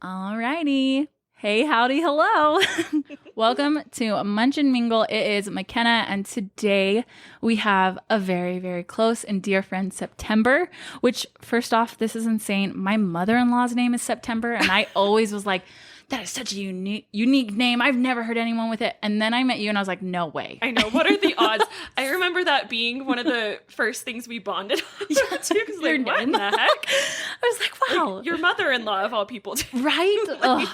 Alrighty. Hey, howdy, hello. Welcome to Munch and Mingle. It is McKenna, and today we have a very, very close and dear friend, September, which, first off, this is insane. My mother-in-law's name is September, and I always was like, that is such a unique name. I've never heard anyone with it. And then I met you, and I was like, no way. I know. What are the odds? I remember that being one of the first things we bonded on. Yeah, too. Because like, what in the heck? I was like, wow. Like, your mother-in-law of all people. Right? Like,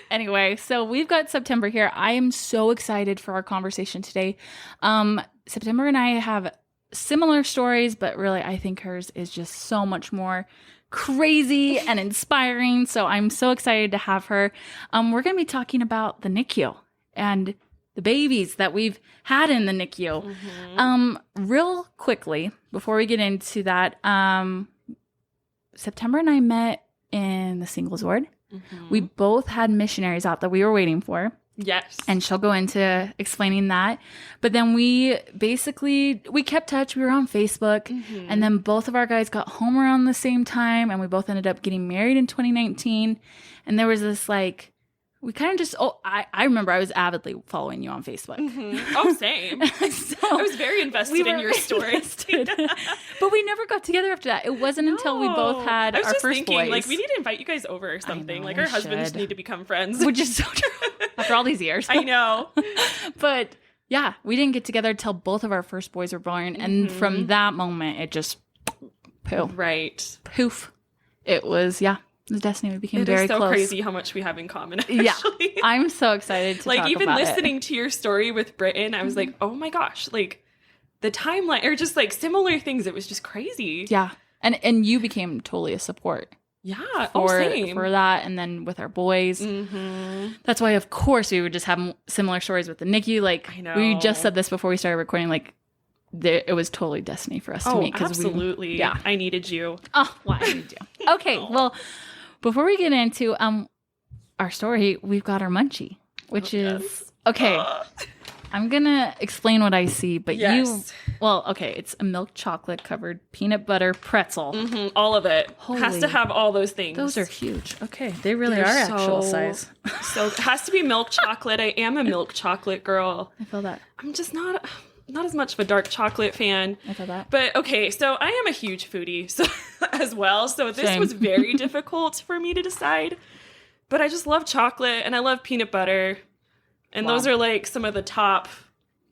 anyway, so we've got September here. I am so excited for our conversation today. September and I have similar stories, but really I think hers is just so much more crazy and inspiring. So I'm so excited to have her. We're going to be talking about the NICU and the babies that we've had in the NICU. Real quickly, before we get into that, September and I met in the singles ward. We both had missionaries out that we were waiting for. Yes. And she'll go into explaining that. But then we kept touch. We were on Facebook. And then both of our guys got home around the same time. And we both ended up getting married in 2019. And there was this like, we kind of just, I remember I was avidly following you on Facebook. Oh, same. So I was very invested in your story. But we never got together after that. It wasn't until we both had our first boys. Like, we need to invite you guys over or something. Like, our husbands need to become friends. Which is so true. After all these years. I know. But yeah, we didn't get together until both of our first boys were born. And from that moment, it just poof. It was, destiny. We became very close. It is so crazy how much we have in common, actually. Yeah, I'm so excited to like, talk even about listening to your story with Britton, I was like, oh my gosh, like, the timeline, or just, like, similar things. It was just crazy. Yeah. And you became totally a support. Yeah. Same. For that. And then with our boys. That's why, of course, we would just have similar stories with the NICU. Like, I know. We just said this before we started recording, like, it was totally destiny for us to meet. Absolutely. I needed you. Oh, well, I needed you. Okay, well, before we get into our story, we've got our munchie, which is, okay, I'm going to explain what I see, but it's a milk chocolate covered peanut butter pretzel. All of it. Has to have all those things. Those are huge. Okay, they really are actual size. So it has to be milk chocolate. I am a milk chocolate girl. I feel that. I'm just not as much of a dark chocolate fan. I feel that. But okay, so I am a huge foodie as well. So this was very difficult for me to decide. But I just love chocolate and I love peanut butter. And those are like some of the top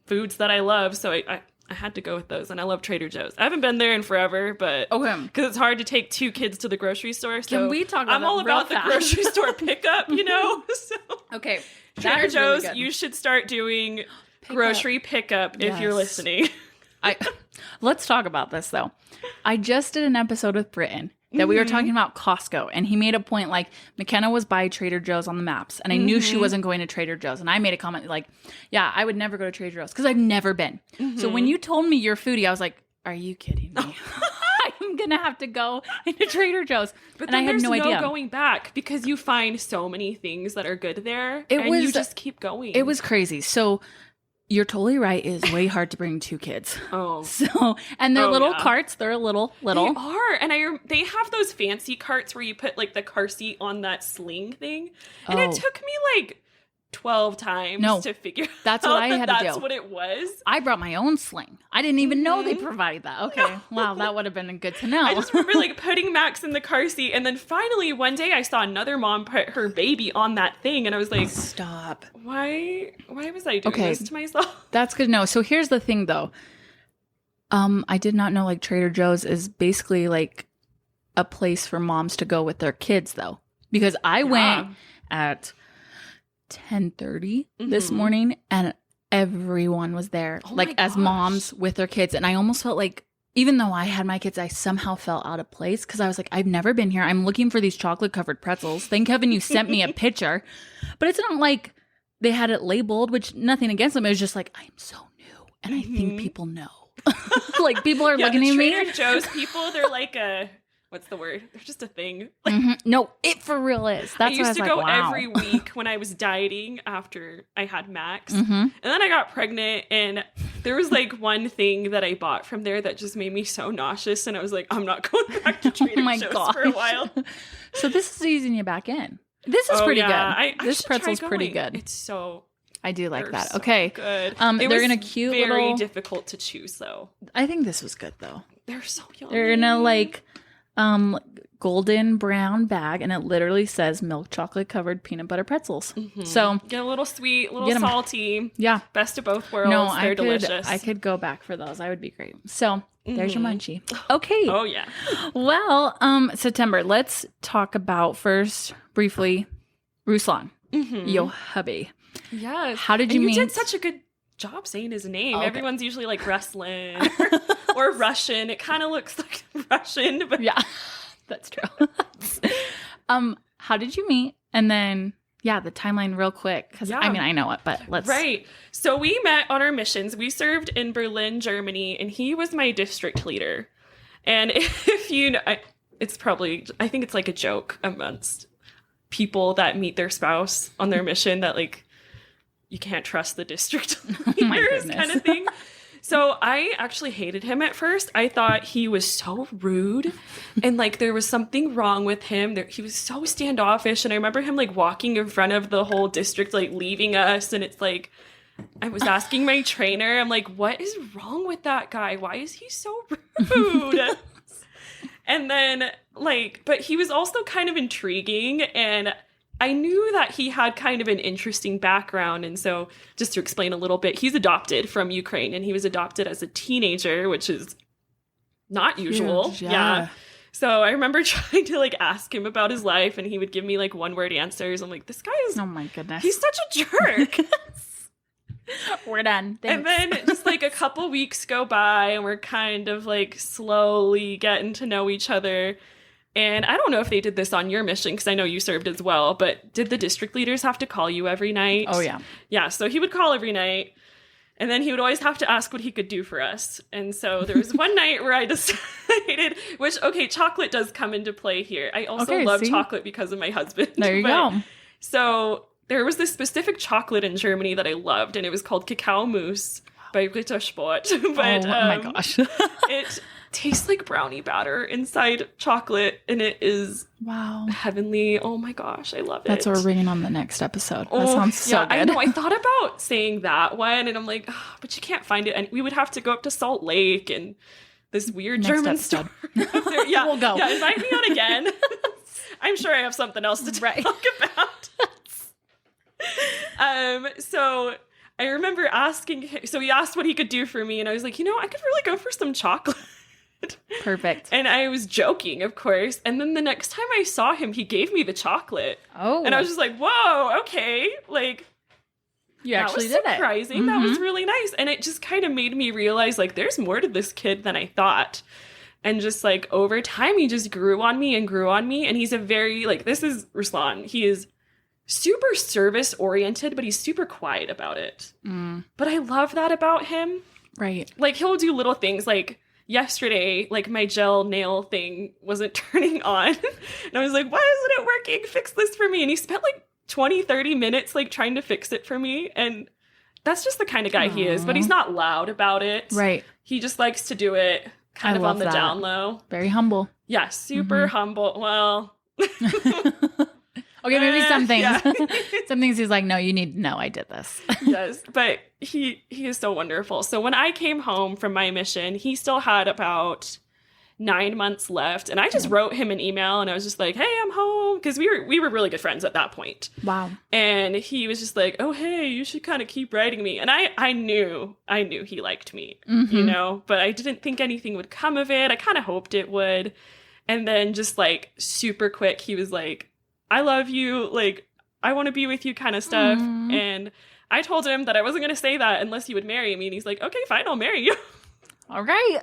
foods that I love. So I had to go with those. And I love Trader Joe's. I haven't been there in forever, but because it's hard to take 2 kids to the grocery store. So can we talk about I'm all about the grocery store pickup, you know? So okay. Trader Joe's, really you should start doing grocery pickup if you're listening. Let's talk about this though. I just did an episode with Britton that we were talking about Costco, and he made a point like McKenna was by Trader Joe's on the maps, and I knew she wasn't going to Trader Joe's, and I made a comment like, yeah, I would never go to Trader Joe's because I've never been. So when you told me you're foodie, I was like, are you kidding me? I'm gonna have to go into Trader Joe's. But and I had no idea. Going back because you find so many things that are good there, you just keep going. It was crazy. So you're totally right. It is way hard to bring 2 kids. And they're little carts. They're a little. They are. And they have those fancy carts where you put like the car seat on that sling thing. And it took me like 12 times to figure that's what I had to do. That's what it was. I brought my own sling. I didn't even know they provided that. Okay. Wow, that would have been good to know. I just remember like putting Max in the car seat, and then finally one day I saw another mom put her baby on that thing, and I was like, stop. Why was I doing this to myself? That's good to know. So here's the thing though. I did not know like Trader Joe's is basically like a place for moms to go with their kids though. Because I went at 10:30 this morning and everyone was there as moms with their kids, and I almost felt like even though I had my kids, I somehow felt out of place because I was like, I've never been here. I'm looking for these chocolate covered pretzels. Thank heaven you sent me a picture, but it's not like they had it labeled, which nothing against them. It was just like, I'm so new and I think people know. Like people are looking at me. Trader Joe's people, they're like what's the word? They're just a thing. No, it for real is. That's I used to go every week when I was dieting after I had Max. And then I got pregnant, and there was like one thing that I bought from there that just made me so nauseous, and I was like, I'm not going back to Trader Joe's for a while. So this is easing you back in. This is pretty good. This pretzel's pretty good. It's so... I do like that. So okay. Good. They're in a cute very little... difficult to choose, though. I think this was good, though. They're so yummy. They're in a, like, golden brown bag, and it literally says milk chocolate covered peanut butter pretzels. So... Get a little sweet, a little salty. Yeah. Best of both worlds. No, they're delicious. I could go back for those. I would be great. So... There's your munchie. Okay. Oh, yeah. Well, September, let's talk about first, briefly, Ruslan, your hubby. Yes. How did you meet? You did such a good job saying his name. Okay. Everyone's usually like Ruslan or Russian. It kind of looks like Russian. But yeah, that's true. How did you meet? And then... Yeah, the timeline real quick, because I mean, I know it, but let's... Right. So we met on our missions. We served in Berlin, Germany, and he was my district leader. And if you know, it's probably, I think it's like a joke amongst people that meet their spouse on their mission that like, you can't trust the district leaders kind of thing. So I actually hated him at first. I thought he was so rude and like there was something wrong with him. He was so standoffish. And I remember him like walking in front of the whole district, like leaving us. And it's like, I was asking my trainer, I'm like, what is wrong with that guy? Why is he so rude? And then like, but he was also kind of intriguing, and I knew that he had kind of an interesting background. And so just to explain a little bit, he's adopted from Ukraine, and he was adopted as a teenager, which is not usual. Huge, yeah. So I remember trying to like ask him about his life, and he would give me like one word answers. I'm like, this guy is, oh my goodness, he's such a jerk. We're done. Thanks. And then just like a couple weeks go by, and we're kind of like slowly getting to know each other. And I don't know if they did this on your mission, because I know you served as well, but did the district leaders have to call you every night? Oh, yeah. Yeah, so he would call every night, and then he would always have to ask what he could do for us. And so there was one night where I decided, which, okay, chocolate does come into play here. I also love chocolate because of my husband. There you go. So there was this specific chocolate in Germany that I loved, and it was called Cacao Mousse by Rittersport. But, oh my gosh. It tastes like brownie batter inside chocolate, and it is heavenly. Oh my gosh, I love it. That's what we're bringing on the next episode. That sounds so good. I know. I thought about saying that one, and I'm like, oh, but you can't find it, and we would have to go up to Salt Lake and this weird German store. Yeah, we'll go. Yeah, invite me on again. I'm sure I have something else to talk about. So I remember asking him, so he asked what he could do for me, and I was like, I could really go for some chocolate. Perfect. And I was joking, of course. And then the next time I saw him, he gave me the chocolate. Oh. And I was just like, whoa, okay. Like, you actually did it. That was surprising. That was really nice. And it just kind of made me realize, like, there's more to this kid than I thought. And just, like, over time, he just grew on me. And he's a very, like, this is Ruslan. He is super service-oriented, but he's super quiet about it. But I love that about him. Right. Like, he'll do little things, like, yesterday, like, my gel nail thing wasn't turning on. And I was like, why isn't it working? Fix this for me. And he spent like 20, 30 minutes like trying to fix it for me. And that's just the kind of guy he is. But he's not loud about it. Right. He just likes to do it kind of on the down low. Very humble. Yeah, super humble. Well... Okay, maybe some things. Yeah. Some things he's like, no, you need to know I did this. Yes, but he is so wonderful. So when I came home from my mission, he still had about 9 months left. And I just wrote him an email, and I was just like, hey, I'm home. Because we were really good friends at that point. Wow. And he was just like, oh, hey, you should kind of keep writing me. And I knew he liked me, but I didn't think anything would come of it. I kind of hoped it would. And then just like super quick, he was like, I love you, like, I want to be with you kind of stuff. And I told him that I wasn't going to say that unless he would marry me. And he's like, okay, fine, I'll marry you. All right.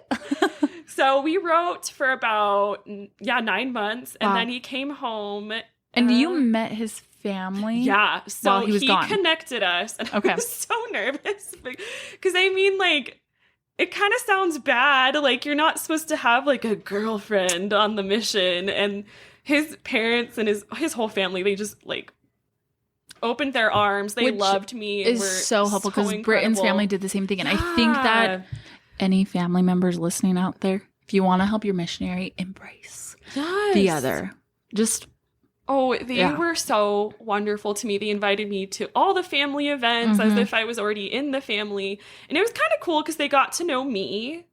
So we wrote for about, 9 months. And then he came home. And you met his family? Yeah. So while he was gone. Connected us. And I was so nervous. Because, it kind of sounds bad. Like, you're not supposed to have like a girlfriend on the mission. And his parents and his whole family, they just like opened their arms. They loved me. Is so helpful because Britton's family did the same thing. And I think that any family members listening out there, if you want to help your missionary, embrace the other. Just they were so wonderful to me. They invited me to all the family events as if I was already in the family. And it was kind of cool because they got to know me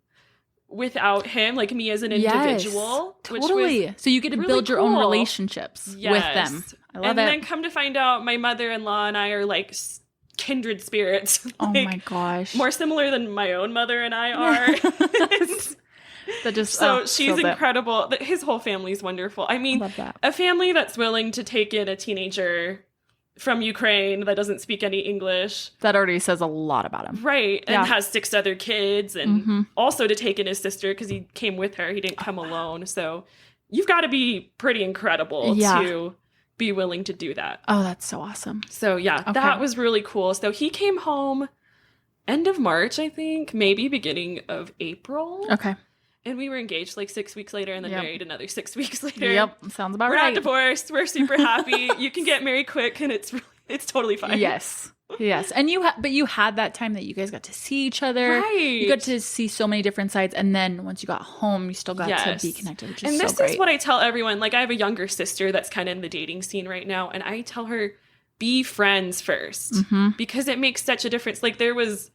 without him, like me as an individual. Totally. So you get to really build your own relationships with them. I love it. And then come to find out my mother-in-law and I are like kindred spirits. Oh like, my gosh. More similar than my own mother and I are. That just she's incredible. His whole family's wonderful. I mean, a family that's willing to take in a teenager from Ukraine that doesn't speak any English. That already says a lot about him. Right. And has 6 other kids. And also to take in his sister because he came with her. He didn't come alone. So you've got to be pretty incredible to be willing to do that. Oh, that's so awesome. So that was really cool. So he came home end of March, I think, maybe beginning of April. Okay. And we were engaged like 6 weeks later and then married another 6 weeks later. Yep. Sounds about right. We're not divorced. We're super happy. You can get married quick and it's totally fine. Yes. Yes. And but you had that time that you guys got to see each other. Right. You got to see so many different sides. And then once you got home, you still got to be connected, which is and this so great. is what I tell everyone. Like, I have a younger sister that's kind of in the dating scene right now. And I tell her, be friends first. Because it makes such a difference. Like, there was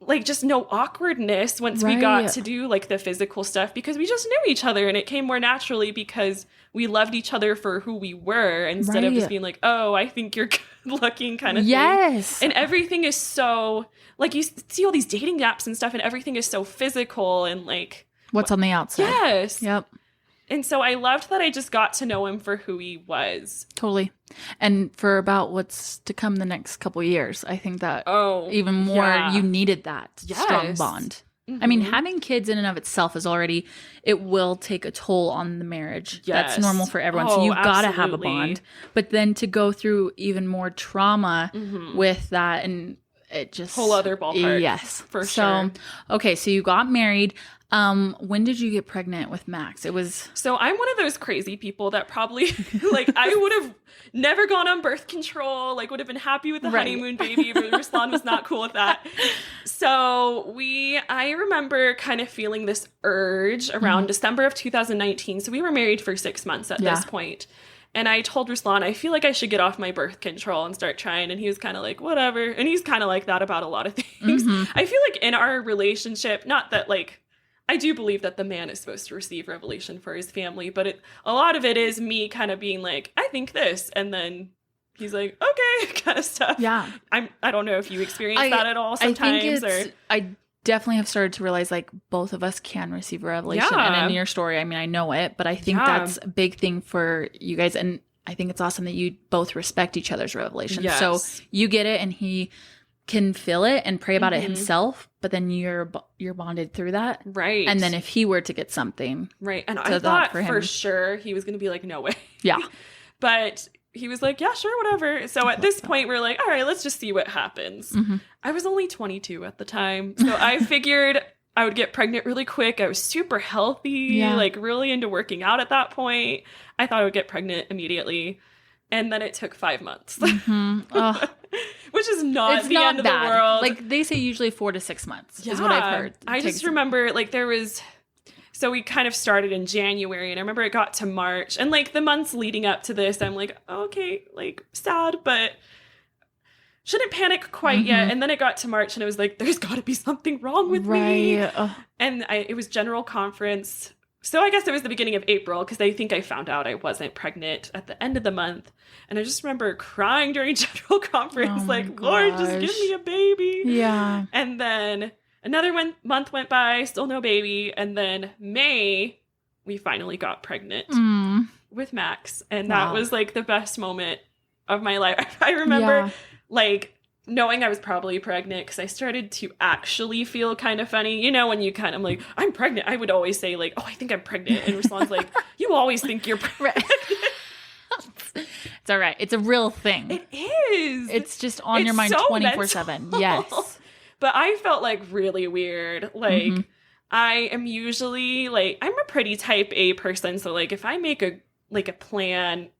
like just no awkwardness once we got to do like the physical stuff because we just knew each other and it came more naturally because we loved each other for who we were instead of just being like, oh, I think you're good looking kind of thing. And everything is so like, you see all these dating apps and stuff and everything is so physical and like what's on the outside. Yes. Yep. And so I loved that I just got to know him for who he was. Totally. And for about what's to come the next couple of years, I think that even more you needed that strong bond. I mean, having kids in and of itself is already, it will take a toll on the marriage. That's normal for everyone. So you've got to have a bond. But then to go through even more trauma with that and it just... Whole other ballpark. Yes. For sure. Okay, so you got married. When did you get pregnant with Max? It was... So I'm one of those crazy people that probably, like, I would have never gone on birth control, like, would have been happy with the honeymoon baby, but Ruslan was not cool with that. So I remember kind of feeling this urge around December of 2019. So we were married for 6 months at this point. And I told Ruslan, I feel like I should get off my birth control and start trying. And he was kind of like, whatever. And he's kind of like that about a lot of things. I feel like in our relationship, not that, like, I do believe that the man is supposed to receive revelation for his family, but a lot of it is me kind of being like, I think this, and then he's like, okay, kind of stuff. Yeah. I don't know if you experience that at all sometimes. I definitely have started to realize like both of us can receive a revelation. And in your story, I mean, I know it, but I think that's a big thing for you guys. And I think it's awesome that you both respect each other's revelation. Yes. So you get it and he can feel it and pray about it himself, but then you're bonded through that. Right. And then if he were to get something. Right. And I thought for sure he was going to be like, no way. Yeah. But he was like, yeah, sure, whatever. So at this point, we're like, all right, let's just see what happens. I was only 22 at the time. So I figured I would get pregnant really quick. I was super healthy, like really into working out at that point. I thought I would get pregnant immediately. And then it took 5 months. Which is not the end of the world. Like they say usually 4 to 6 months is what I've heard. I just remember like so we kind of started in January and I remember it got to March and like the months leading up to this, I'm like, okay, like sad, but shouldn't panic quite yet. And then it got to March and it was like, there's got to be something wrong with me. And it was general conference. So I guess it was the beginning of April because I think I found out I wasn't pregnant at the end of the month. And I just remember crying during general conference, like, Lord, just give me a baby. Yeah. And then another month went by, still no baby. And then May, we finally got pregnant with Max. And that was like the best moment of my life. I remember like knowing I was probably pregnant because I started to actually feel kind of funny. You know, when you kind of like, I'm pregnant. I would always say like, oh, I think I'm pregnant. And Ruslan's like, you always think you're pregnant. It's all right. It's a real thing. It is. It's just on your mind 24/7. Yes. But I felt like really weird. Like, I am usually like, I'm a pretty type A person. So like, if I make a plan,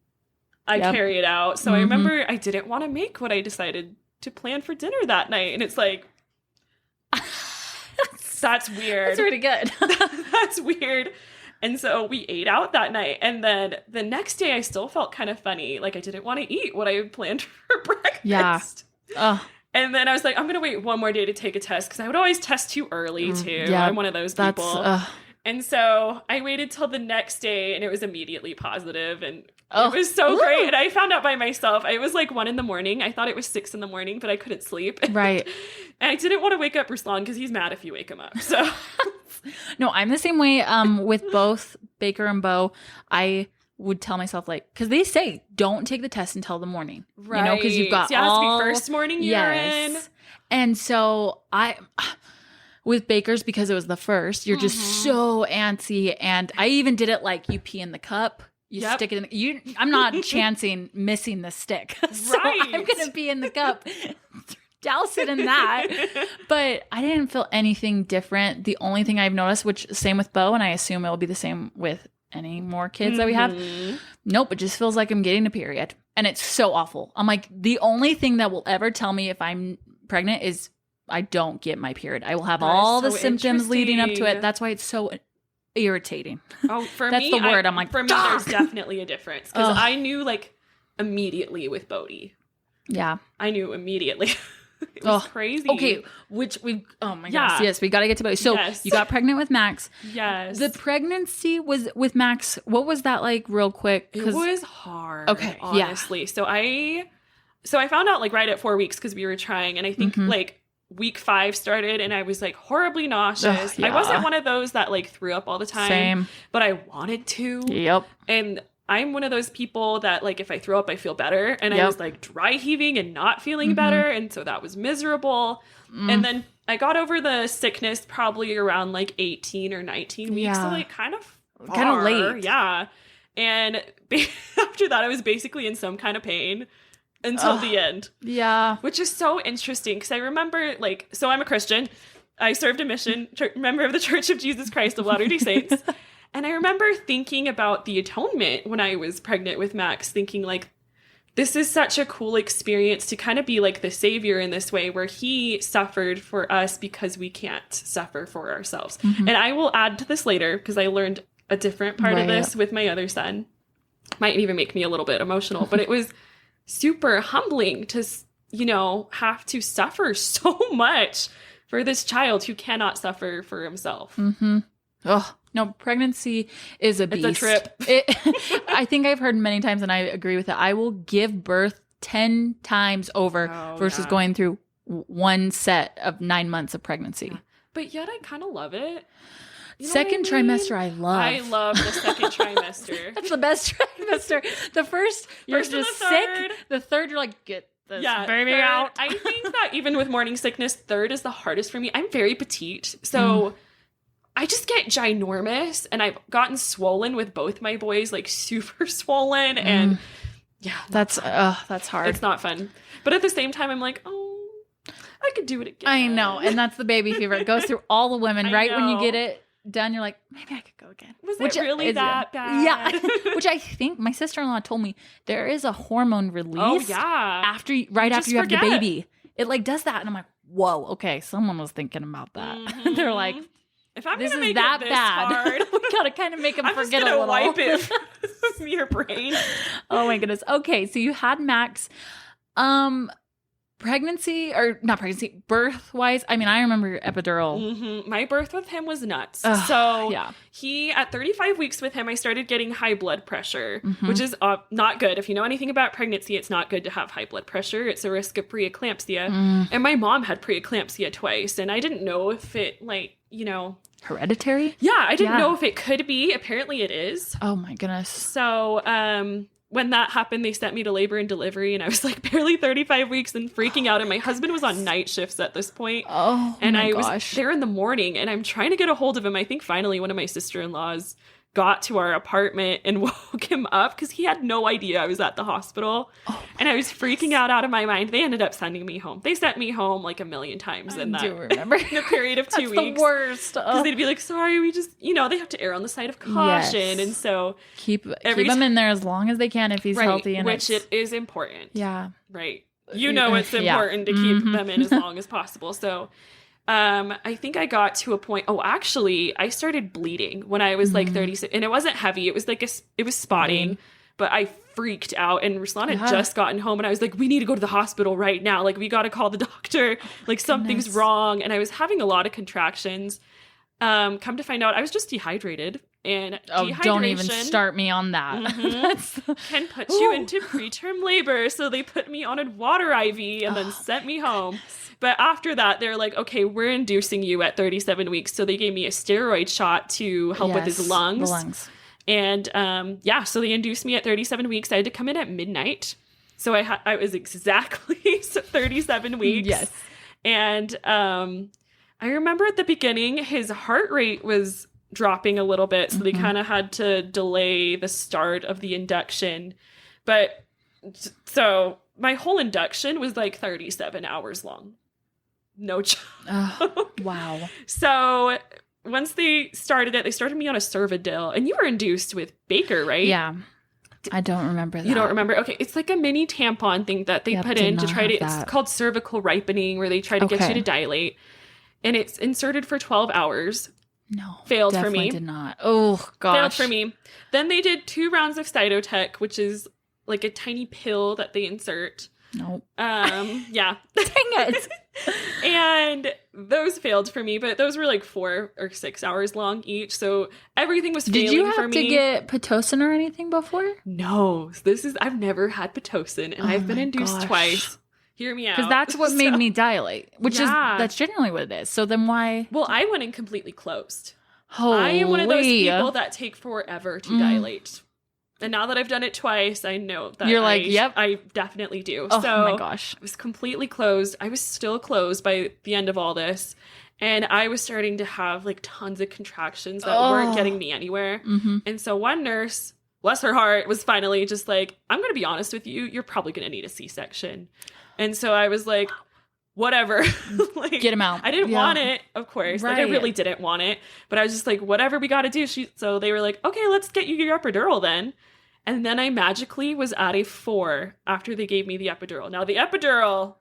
I carry it out. So I remember I didn't want to make what I decided to plan for dinner that night. And it's like, that's weird. That's pretty good. That's weird. And so we ate out that night. And then the next day I still felt kind of funny. Like I didn't want to eat what I had planned for breakfast. Yeah. And then I was like, I'm going to wait one more day to take a test because I would always test too early too. Yeah, I'm one of those people. And so I waited till the next day and it was immediately positive and it was so great. And I found out by myself. I was like 1 a.m. I thought it was 6 a.m, but I couldn't sleep. Right. And I didn't want to wake up Ruslan because he's mad if you wake him up. So no, I'm the same way with both Baker and Beau. I would tell myself like, because they say don't take the test until the morning, right? You know, because you've got so it has to be first morning urine. And so with Baker's, because it was the first, you're just so antsy, and I even did it like you pee in the cup, you stick it in. I'm not chancing missing the stick, so I'm gonna pee in the cup. Douse it in that. But I didn't feel anything different. The only thing I've noticed, which same with Beau, and I assume it will be the same with any more kids that we have. Nope, it just feels like I'm getting a period. And it's so awful. I'm like, the only thing that will ever tell me if I'm pregnant is I don't get my period. I will have all the symptoms leading up to it. That's why it's so irritating. Oh, for That's me, the word. I'm like, for me, there's definitely a difference. Because I knew like immediately with Bodhi. Yeah. I knew immediately. It was crazy. Okay, which we oh my gosh, yes, we got to get to Bodhi. So you got pregnant with Max. Yes. The pregnancy was with Max. What was that like real quick? It was hard. Okay, honestly. Yeah. So I found out like right at 4 weeks because we were trying, and I think like week 5 started and I was like horribly nauseous. I wasn't one of those that like threw up all the time. Same. But I wanted to. Yep. And I'm one of those people that like if I throw up I feel better, and I was like dry heaving and not feeling better, and so that was miserable. And then I got over the sickness probably around like 18 or 19 weeks, so like kind of late. Yeah. And after that I was basically in some kind of pain until the end. Yeah. Which is so interesting because I remember like, so I'm a Christian. I served a mission, member of the Church of Jesus Christ of Latter-day Saints. And I remember thinking about the atonement when I was pregnant with Max, thinking like, this is such a cool experience to kind of be like the savior in this way where he suffered for us because we can't suffer for ourselves. And I will add to this later because I learned a different part of this with my other son. Might even make me a little bit emotional, but it was super humbling to, you know, have to suffer so much for this child who cannot suffer for himself. Oh, no, pregnancy is a beast. It's a trip. I think I've heard many times, and I agree with it. I will give birth 10 times over versus going through one set of 9 months of pregnancy. But yet I kind of love it. You know second trimester, I love. I love the second trimester. That's the best trimester. The first, you're just sick. The third, you're like, get this baby out. I think that even with morning sickness, third is the hardest for me. I'm very petite, so I just get ginormous, and I've gotten swollen with both my boys, like super swollen, and that's hard. It's not fun. But at the same time, I'm like, oh, I could do it again. I know, and that's the baby fever. It goes through all the women, right? When you get it done, you're like, maybe I could go again. Was it really that bad? Yeah. Which I think my sister-in-law told me there is a hormone release after you have the baby. It like does that, and I'm like, whoa, okay, someone was thinking about that. They're like, if I'm this gonna is make that it this bad, hard, we gotta kind of make them forget a little. I'm just gonna wipe it from your brain. Oh my goodness. Okay, so you had Max. Birth wise, I mean, I remember your epidural. My birth with him was nuts. He, at 35 weeks with him, I started getting high blood pressure, which is not good. If you know anything about pregnancy, it's not good to have high blood pressure. It's a risk of preeclampsia. And my mom had preeclampsia twice, and I didn't know if it, like, you know... Hereditary? Yeah, I didn't know if it could be. Apparently it is. Oh my goodness. So, when that happened, they sent me to labor and delivery, and I was like barely 35 weeks and freaking out. And my husband was on night shifts at this point. Oh, and my I gosh. was there in the morning, and I'm trying to get a hold of him. I think finally one of my sister-in-laws got to our apartment and woke him up because he had no idea I was at the hospital. And I was freaking out of my mind. They ended up sending me home. They sent me home like a million times in that remember. in a period of 2 weeks. The worst. Because they'd be like, sorry, we just, they have to err on the side of caution. Yes. And so keep him in there as long as they can if he's healthy. And which it is important. Yeah. Right. It's important to keep them in as long as possible. So I think I got to a point. Oh, actually, I started bleeding when I was like 36, and it wasn't heavy. It was like it was spotting, but I freaked out. And Ruslan had just gotten home, and I was like, "We need to go to the hospital right now. Like, we got to call the doctor. Like, something's wrong." And I was having a lot of contractions. Come to find out, I was just dehydrated. And don't even start me on that. Can put you into preterm labor. So they put me on a water IV and then sent me home. But after that, they're like, okay, we're inducing you at 37 weeks. So they gave me a steroid shot to help with his lungs. The lungs. And so they induced me at 37 weeks. I had to come in at midnight. So I was exactly 37 weeks. Yes. And I remember at the beginning, his heart rate was dropping a little bit, so they kind of had to delay the start of the induction. But so my whole induction was like 37 hours long. No joke. Wow. So once they started it, they started me on a Cervidil, and you were induced with Baker, right? Yeah. I don't remember that. You don't remember? Okay. It's like a mini tampon thing that they put in to try to, it's called cervical ripening, where they try to get you to dilate. And it's inserted for 12 hours. No. Failed for me. Did not. Oh, gosh. Failed for me. Then they did 2 rounds of Cytotec, which is like a tiny pill that they insert. Nope. Yeah. Dang it. And those failed for me, but those were like 4 or 6 hours long each. So everything was failing for me. Did you have to get Pitocin or anything before? No. I've never had Pitocin, and I've been induced twice. Hear me out. Because that's what made me dilate, that's generally what it is. So then why? Well, I went in completely closed. Holy. I am one of those people that take forever to dilate. And now that I've done it twice, I know that you're like, yep, I definitely do. Oh so my gosh. I was completely closed. I was still closed by the end of all this. And I was starting to have like tons of contractions that weren't getting me anywhere. And so one nurse, bless her heart, was finally just like, I'm going to be honest with you. You're probably going to need a C-section. And so I was like, whatever. Like, get him out. I didn't want it, of course. Right. Like, I really didn't want it. But I was just like, whatever we got to do. So they were like, okay, let's get you your epidural then. And then I magically was at a 4 after they gave me the epidural. Now, the epidural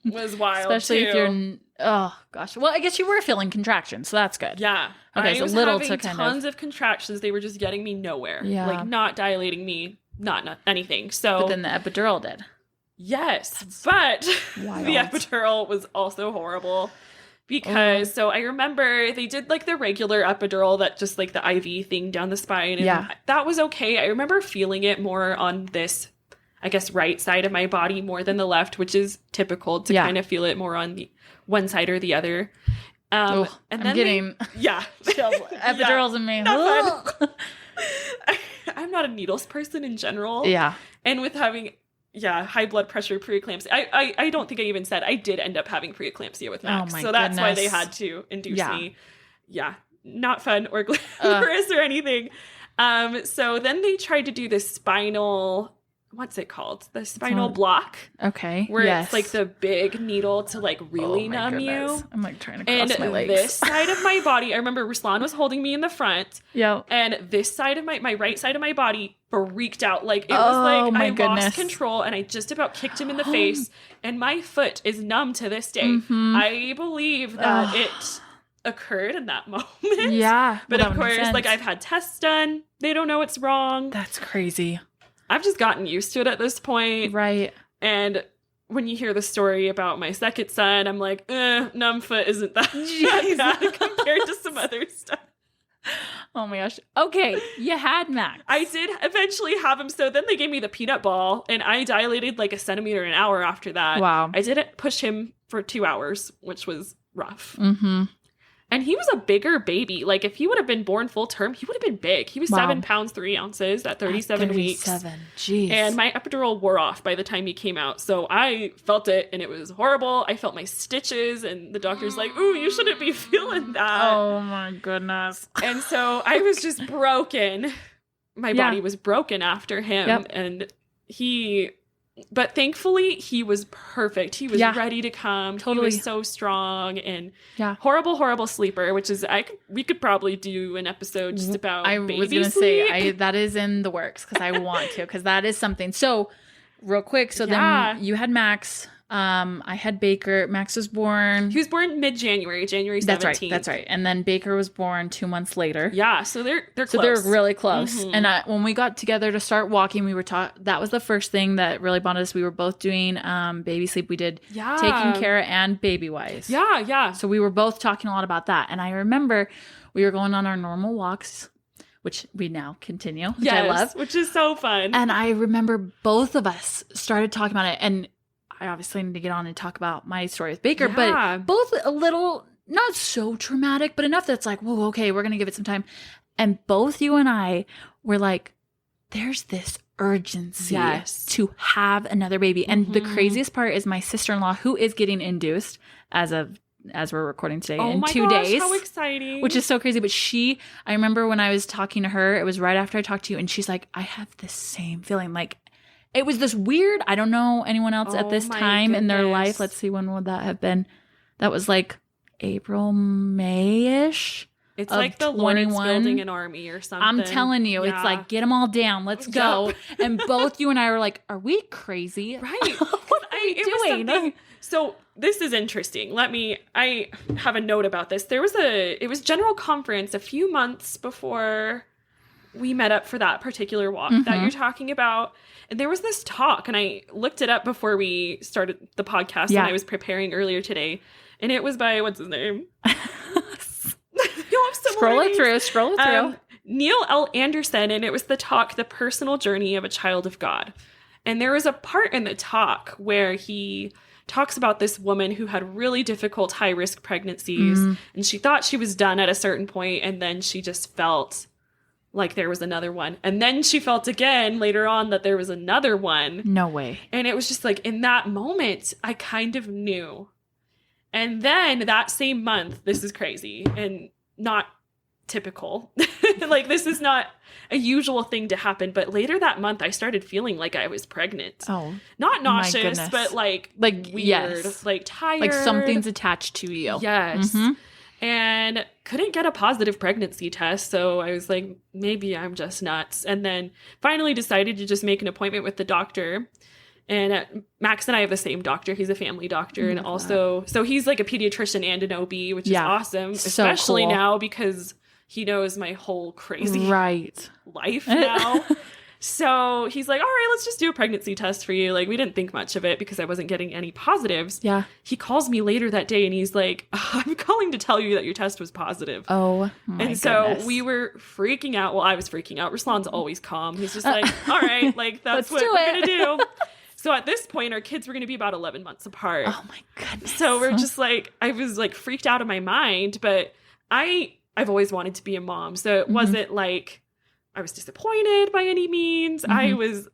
was wild, especially if you're... Oh, gosh. Well, I guess you were feeling contractions, so that's good. Yeah. Okay, I was having tons of contractions. They were just getting me nowhere. Yeah. Like, not dilating me, not anything. So, but then the epidural did. Yes, but the epidural was also horrible because, so I remember they did like the regular epidural, that just like the IV thing down the spine. And that was okay. I remember feeling it more on this, I guess, right side of my body more than the left, which is typical to kind of feel it more on the one side or the other. And then I'm getting epidurals in me. I'm not a needles person in general. Yeah. And with having... high blood pressure, preeclampsia. I don't think I even said I did end up having preeclampsia with Max. So that's why they had to induce me. Yeah. Not fun or glamorous or anything. So then they tried to do this spinal, what's it called? The spinal block. Okay. Where it's like the big needle to like really numb you. I'm like trying to cross my legs. And this side of my body, I remember Ruslan was holding me in the front. Yeah. And this side of my right side of my body freaked out. Like, it was like I lost control, and I just about kicked him in the face, and my foot is numb to this day. I believe that it occurred in that moment. Yeah. But of course, like, I've had tests done. They don't know what's wrong. That's crazy. I've just gotten used to it at this point. Right. And when you hear the story about my second son, I'm like, numb foot isn't that bad compared to some other stuff. Oh my gosh. Okay, you had Max. I did eventually have him. So then they gave me the peanut ball, and I dilated like a centimeter an hour after that. Wow. I didn't push him for 2 hours, which was rough. And he was a bigger baby. Like, if he would have been born full term, he would have been big. He was 7 pounds, 3 ounces at 37 weeks. Jeez. And my epidural wore off by the time he came out. So I felt it, and it was horrible. I felt my stitches, and the doctor's like, ooh, you shouldn't be feeling that. Oh, my goodness. And so I was just broken. My body was broken after him. Yep. And but thankfully, he was perfect. He was ready to come. Totally. He was so strong and horrible, horrible sleeper, which is, we could probably do an episode just about baby was going to sleep. say, that is in the works because I want to, because that is something. So real quick. So then you had Max. I had Baker. Max was born. He was born mid-January, January 17th. That's right. And then Baker was born 2 months later. Yeah, so they're close. So they're really close. Mm-hmm. And when we got together to start walking, we were that was the first thing that really bonded us. We were both doing baby sleep. We did taking care and baby wise. Yeah. So we were both talking a lot about that. And I remember we were going on our normal walks, which we now continue, which I love. Which is so fun. And I remember both of us started talking about it. And I obviously need to get on and talk about my story with Baker, but both a little, not so traumatic, but enough that's like, whoa, okay, we're going to give it some time. And both you and I were like, there's this urgency to have another baby. And the craziest part is my sister-in-law, who is getting induced as we're recording today in 2 days. How exciting. Which is so crazy. But I remember when I was talking to her, it was right after I talked to you, and she's like, I have the same feeling. Like, it was this weird, I don't know anyone else at this time in their life. Let's see, when would that have been? That was like April, May-ish. It's like the Lord's building an army or something. I'm telling you, it's like, get them all down. Let's go. And both you and I were like, are we crazy? Right. What are we doing? So this is interesting. I have a note about this. It was general conference a few months before we met up for that particular walk that you're talking about. And there was this talk, and I looked it up before we started the podcast when I was preparing earlier today. And it was by, what's his name? Scroll it through. Neil L. Anderson, and it was the talk, The Personal Journey of a Child of God. And there was a part in the talk where he talks about this woman who had really difficult high-risk pregnancies, and she thought she was done at a certain point, and then she just felt like there was another one. And then she felt again later on that there was another one. No way. And it was just like, in that moment, I kind of knew. And then that same month, this is crazy and not typical. Like, this is not a usual thing to happen. But later that month, I started feeling like I was pregnant. Oh, not nauseous, but like weird, like tired. Like something's attached to you. Yes. And couldn't get a positive pregnancy test. So I was like, maybe I'm just nuts. And then finally decided to just make an appointment with the doctor. And Max and I have the same doctor. He's a family doctor. And also, so he's like a pediatrician and an OB, which is awesome. So especially cool. now because he knows my whole crazy life now. So he's like, all right, let's just do a pregnancy test for you. Like, we didn't think much of it because I wasn't getting any positives. Yeah. He calls me later that day and he's like, I'm calling to tell you that your test was positive. Oh, my goodness. So we were freaking out. Well, I was freaking out. Ruslan's always calm. He's just like, all right, like, that's what we're going to do. So at this point, our kids were going to be about 11 months apart. Oh, my goodness. So we're just like, I was like freaked out of my mind, but I've always wanted to be a mom. So it wasn't like I was disappointed by any means. I was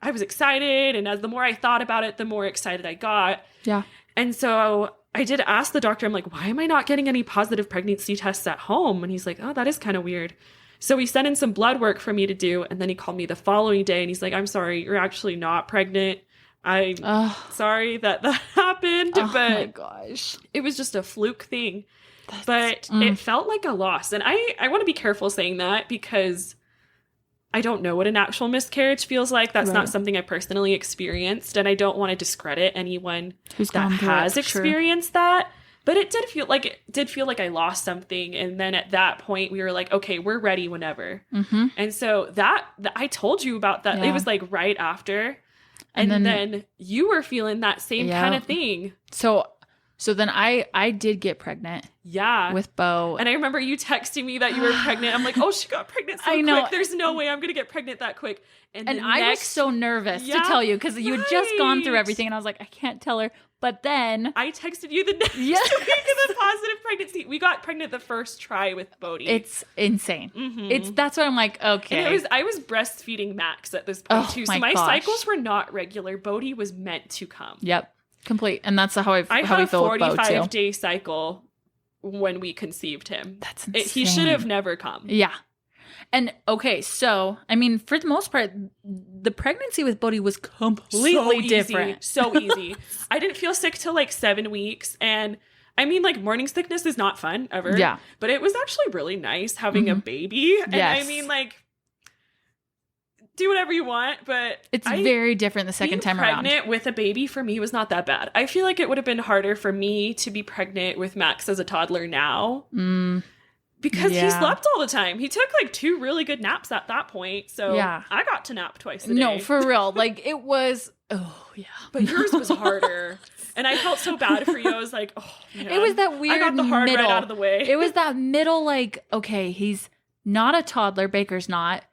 excited. And as the more I thought about it, the more excited I got. Yeah. And so I did ask the doctor, I'm like, why am I not getting any positive pregnancy tests at home? And he's like, oh, that is kind of weird. So he sent in some blood work for me to do. And then he called me the following day and he's like, I'm sorry, you're actually not pregnant. I'm sorry that happened. Oh, but my gosh. It was just a fluke thing. But it felt like a loss. And I want to be careful saying that because I don't know what an actual miscarriage feels like. That's not something I personally experienced. And I don't want to discredit anyone that has experienced that. But it did feel like I lost something. And then at that point, we were like, okay, we're ready whenever. And so that I told you about that. It was like right after. And then you were feeling that same kind of thing. So then I did get pregnant. Yeah. With Beau. And I remember you texting me that you were pregnant. I'm like, oh, she got pregnant so quick. There's no way I'm going to get pregnant that quick. And I was so nervous to tell you because you had just gone through everything. And I was like, I can't tell her. But then I texted you the next Yes. week of the positive pregnancy. We got pregnant the first try with Bodhi. It's insane. That's why I'm like, okay. And I was breastfeeding Max at this point too. So my gosh. cycles were not regular. Bodhi was meant to come. Yep. Complete. And that's how I had we a feel with Beau too. 45-day cycle when we conceived him. That's insane. He should have never come. Yeah. And okay, so I mean, for the most part, the pregnancy with Bodhi was completely different. So easy. I didn't feel sick till like 7 weeks. And I mean, like morning sickness is not fun ever. Yeah. But it was actually really nice having a baby. And Yes. I mean, like, do whatever you want, but It's very different the second time around. Pregnant with a baby for me was not that bad. I feel like it would have been harder for me to be pregnant with Max as a toddler now. Because he slept all the time. He took like 2 really good naps at that point. So I got to nap twice a day. No, for real. Like it was, But yours was harder. And I felt so bad for you. I was like, oh, man. It was that weird I got the hard middle. right out of the way. It was that middle, like, okay, he's not a toddler. Baker's not.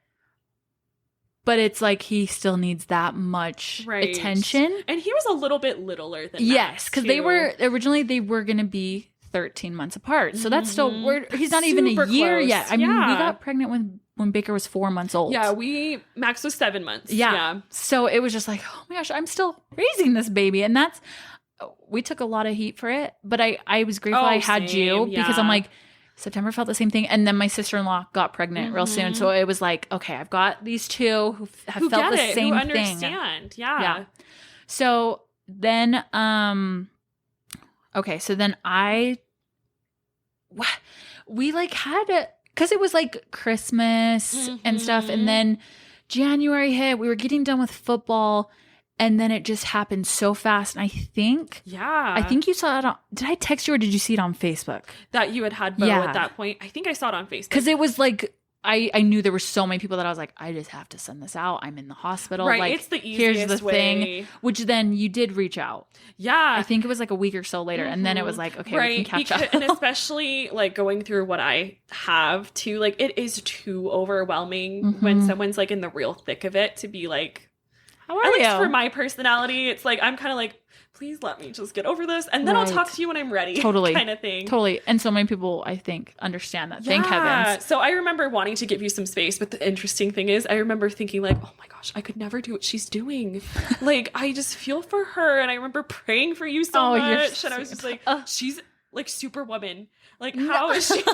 But it's like he still needs that much attention. And he was a little bit littler than Yes, because they were going to be 13 months apart. So that's still, he's not even a year close. yet. I mean, we got pregnant when Baker was 4 months old. Yeah, Max was 7 months. Yeah. So it was just like, oh my gosh, I'm still raising this baby. And we took a lot of heat for it, but I was grateful I had you because I'm like, September felt the same thing. And then my sister-in-law got pregnant real soon. So it was like, okay, I've got these two who have felt the same who thing. Understand. Yeah. So then, okay, so then we like had because it was like Christmas and stuff. And then January hit, we were getting done with football. And then it just happened so fast. And I think you saw it did I text you or did you see it on Facebook? That you had Beau at that point. I think I saw it on Facebook. Because it was like, I knew there were so many people that I was like, I just have to send this out. I'm in the hospital. Right, like, it's the easiest here's the way. Thing. Which then you did reach out. Yeah. I think it was like a week or so later. And then it was like, okay, we can catch up. And especially like going through what I have too, like it is too overwhelming when someone's like in the real thick of it to be like, how are at you? least for my personality, it's like I'm kind of like, please let me just get over this, and then I'll talk to you when I'm ready. Totally, kind of thing. Totally, and so many people I think understand that. Thank heavens. So I remember wanting to give you some space, but the interesting thing is, I remember thinking like, oh my gosh, I could never do what she's doing. Like I just feel for her, and I remember praying for you so much, and I was just like, she's like Superwoman. Like how is she?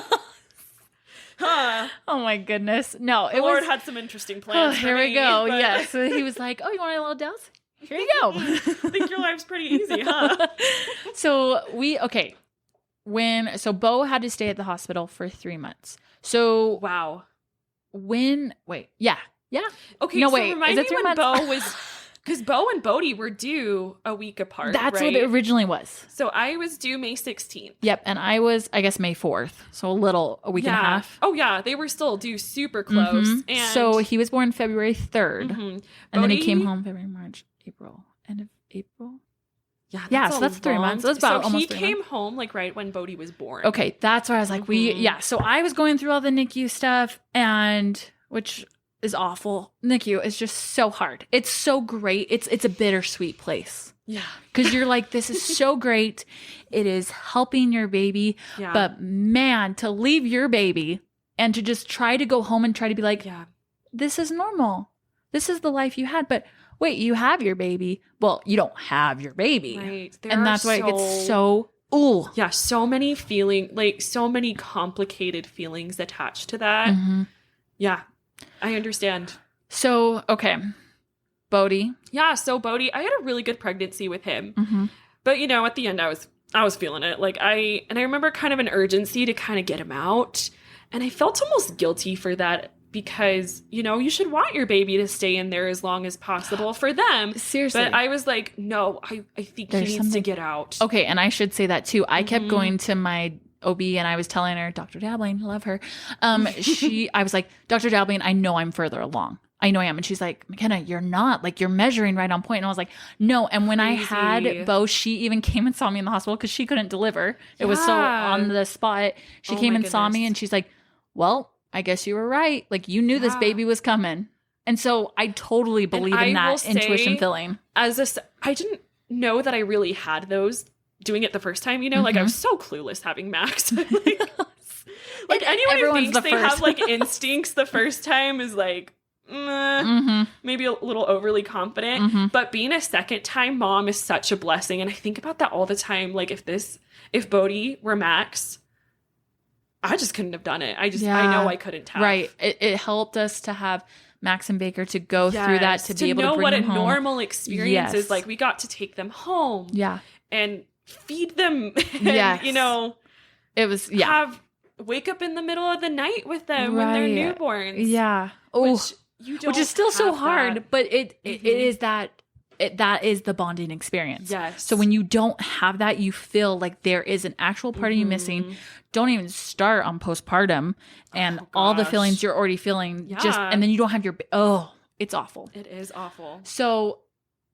Huh. Oh my goodness. No, the Lord had some interesting plans. Here we go. Yes. So he was like, oh, you want a little dose? Here you go. I think your life's pretty easy, huh? So Beau had to stay at the hospital for 3 months. So wow. Yeah. Okay, no, so wait. Remind Is it me 3 when months? Beau was... Because Beau and Bodhi were due a week apart. That's what it originally was. So I was due May 16th. Yep. And I was, I guess, May 4th. So a week and a half. Oh, yeah. They were still due super close. And so he was born February 3rd. And then he came home February, March, April. End of April? Yeah. So that's 3 months. That's about almost 3 months. He came home like right when Bodhi was born. Okay. That's where I was like, So I was going through all the NICU stuff which is awful. NICU is just so hard. It's so great. It's a bittersweet place. Yeah. Because you're like, this is so great. It is helping your baby. Yeah. But man, to leave your baby and to just try to go home and try to be like, this is normal. This is the life you had. But wait, you have your baby. Well, you don't have your baby. Right. And that's why it gets so, ooh. Yeah. So many so many complicated feelings attached to that. Yeah. I understand. So, okay. Bodhi. Yeah, so Bodhi, I had a really good pregnancy with him. But, at the end, I was feeling it. Like, I remember kind of an urgency to kind of get him out. And I felt almost guilty for that because, you should want your baby to stay in there as long as possible for them. Seriously. But I was like, no, I think he needs to get out. Okay, and I should say that, too. I kept going to my OB and I was telling her, Dr. Dabbling, love her. I was like, Dr. Dabbling, I know I'm further along. I know I am. And she's like, McKenna, you're not. Like, you're measuring right on point. And I was like, no. And when I had Beau, she even came and saw me in the hospital because she couldn't deliver. It was so on the spot. She came and saw me and she's like, well, I guess you were right. Like, you knew this baby was coming. And so I totally believe in that intuition feeling. know that I really had those doing it the first time, you know, like I was so clueless having Max. Like anyone who thinks they have like instincts the first time is like, maybe a little overly confident. But being a second time mom is such a blessing. And I think about that all the time. Like if Bodhi were Max, I just couldn't have done it. I know I couldn't have. Right. It helped us to have Max and Baker to go through that, to be able to bring them home. To know what a normal experience is like. We got to take them home. Yeah. And feed them. And, you know, it was, wake up in the middle of the night with them when they're newborns. Yeah. Which is still so hard, but it is that is the bonding experience. Yes. So when you don't have that, you feel like there is an actual part of you missing. Don't even start on postpartum and all the feelings you're already feeling. And then you don't have it's awful. It is awful. So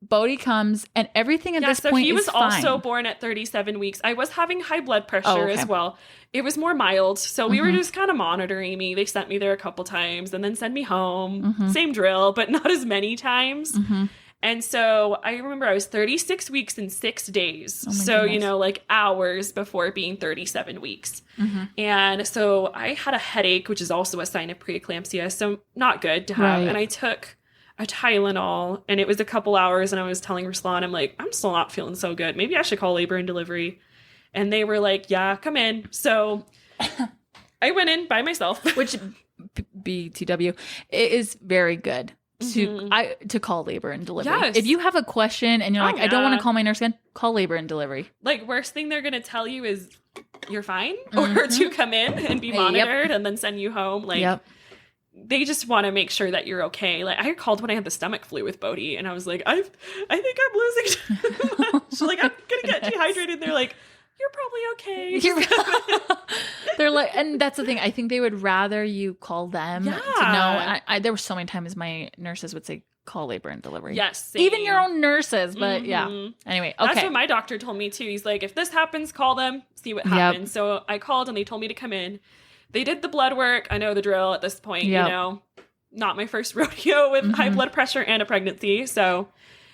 Bodhi comes and everything at this point he was is fine. also born at 37 weeks. I was having high blood pressure as well. It was more mild. So we were just kind of monitoring me. They sent me there a couple times and then sent me home. Same drill, but not as many times. And so I remember I was 36 weeks and 6 days. So, you know, like hours before being 37 weeks. And so I had a headache, which is also a sign of preeclampsia. So not good to have. And I took a Tylenol and it was a couple hours and I was telling Ruslan, I'm like, I'm still not feeling so good. Maybe I should call labor and delivery. And they were like, yeah, come in. So I went in by myself. Which, BTW, it is very good to call labor and delivery. Yes. If you have a question and you're like, I don't want to call my nurse again, call labor and delivery. Like, worst thing they're going to tell you is you're fine or to come in and be monitored and then send you home. Like, they just want to make sure that you're okay. Like, I called when I had the stomach flu with Bodhi and I was like, I think I'm losing too much. Like, I'm going to get dehydrated. They're like, you're probably okay. They're like, and that's the thing. I think they would rather you call them to know. And there were so many times my nurses would say, call labor and delivery. Yes. Same. Even your own nurses. But yeah. Anyway, okay. That's what my doctor told me too. He's like, if this happens, call them, see what happens. So I called and they told me to come in. They did the blood work. I know the drill at this point, you know, not my first rodeo with high blood pressure and a pregnancy. So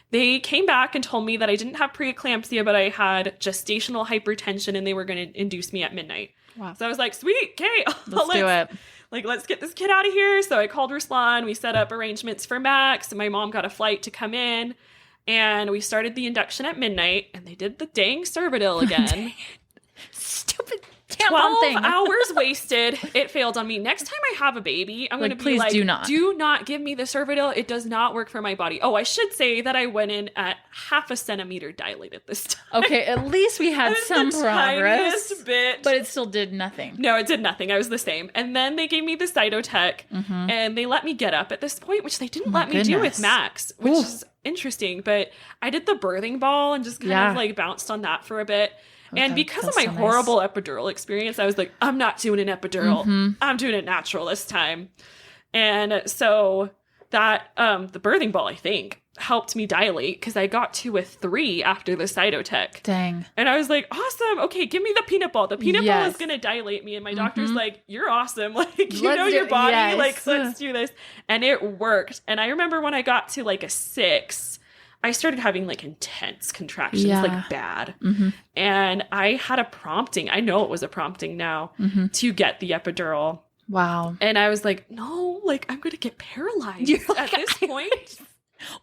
they came back and told me that I didn't have preeclampsia, but I had gestational hypertension and they were going to induce me at midnight. Wow. So I was like, sweet, okay, let's do it. Like, let's get this kid out of here. So I called Ruslan. We set up arrangements for Max and my mom got a flight to come in and we started the induction at midnight and they did the dang Cervidil again. Stupid 12 hours wasted. It failed on me. Next time I have a baby, I'm going to be like, do not give me the Cervidil. It does not work for my body. Oh, I should say that I went in at 0.5 centimeter dilated this time. Okay, at least we had some progress. Bit. But it still did nothing. No, it did nothing. I was the same. And then they gave me the Cytotec and they let me get up at this point, which they didn't let me do with Max, which is interesting. But I did the birthing ball and just kind of like bounced on that for a bit. And because of my horrible epidural experience, I was like, I'm not doing an epidural. I'm doing it natural this time. And so that, the birthing ball, I think, helped me dilate because I got to a 3 after the Cytotec. Dang. And I was like, awesome. Okay, give me the peanut ball. The peanut ball is going to dilate me. And my doctor's like, you're awesome. Like, you know your body. Like, let's do this. And it worked. And I remember when I got to like a 6, I started having like intense contractions, like bad. And I had a prompting. I know it was a prompting now to get the epidural. Wow. And I was like, no, like I'm going to get paralyzed at this point.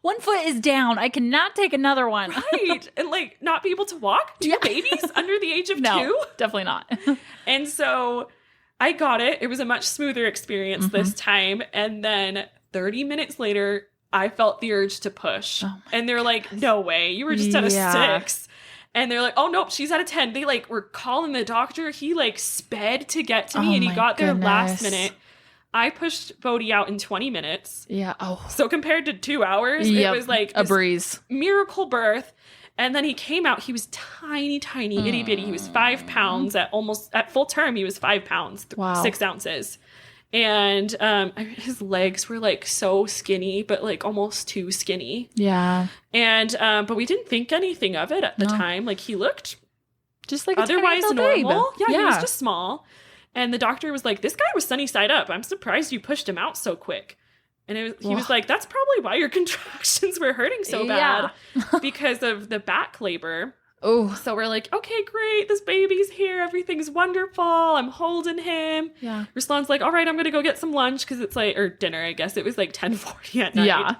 One foot is down. I cannot take another one. Right. And like not be able to walk. 2 babies under the age of 2? Definitely not. And so I got it. It was a much smoother experience this time. And then 30 minutes later, I felt the urge to push. And they're like, no way. You were just at a 6. And they're like, oh, nope, she's at a 10. They like were calling the doctor. He like sped to get to me and he got there last minute. I pushed Bodhi out in 20 minutes. Yeah. Oh. So compared to 2 hours, it was like a breeze. Miracle birth. And then he came out. He was tiny, itty bitty. He was 5 pounds at full term. He was 5 pounds, 6 ounces. And his legs were like so skinny, but like almost too skinny. Yeah. And but we didn't think anything of it at the time. Like he looked just like otherwise normal. Yeah, he was just small. And the doctor was like, "This guy was sunny side up. I'm surprised you pushed him out so quick." And he was like, that's probably why your contractions were hurting so bad because of the back labor. Oh. So we're like, okay, great. This baby's here. Everything's wonderful. I'm holding him. Yeah. Ruslan's like, all right, I'm going to go get some lunch because it's like, or dinner, I guess. It was like 10:40 at night. Yeah.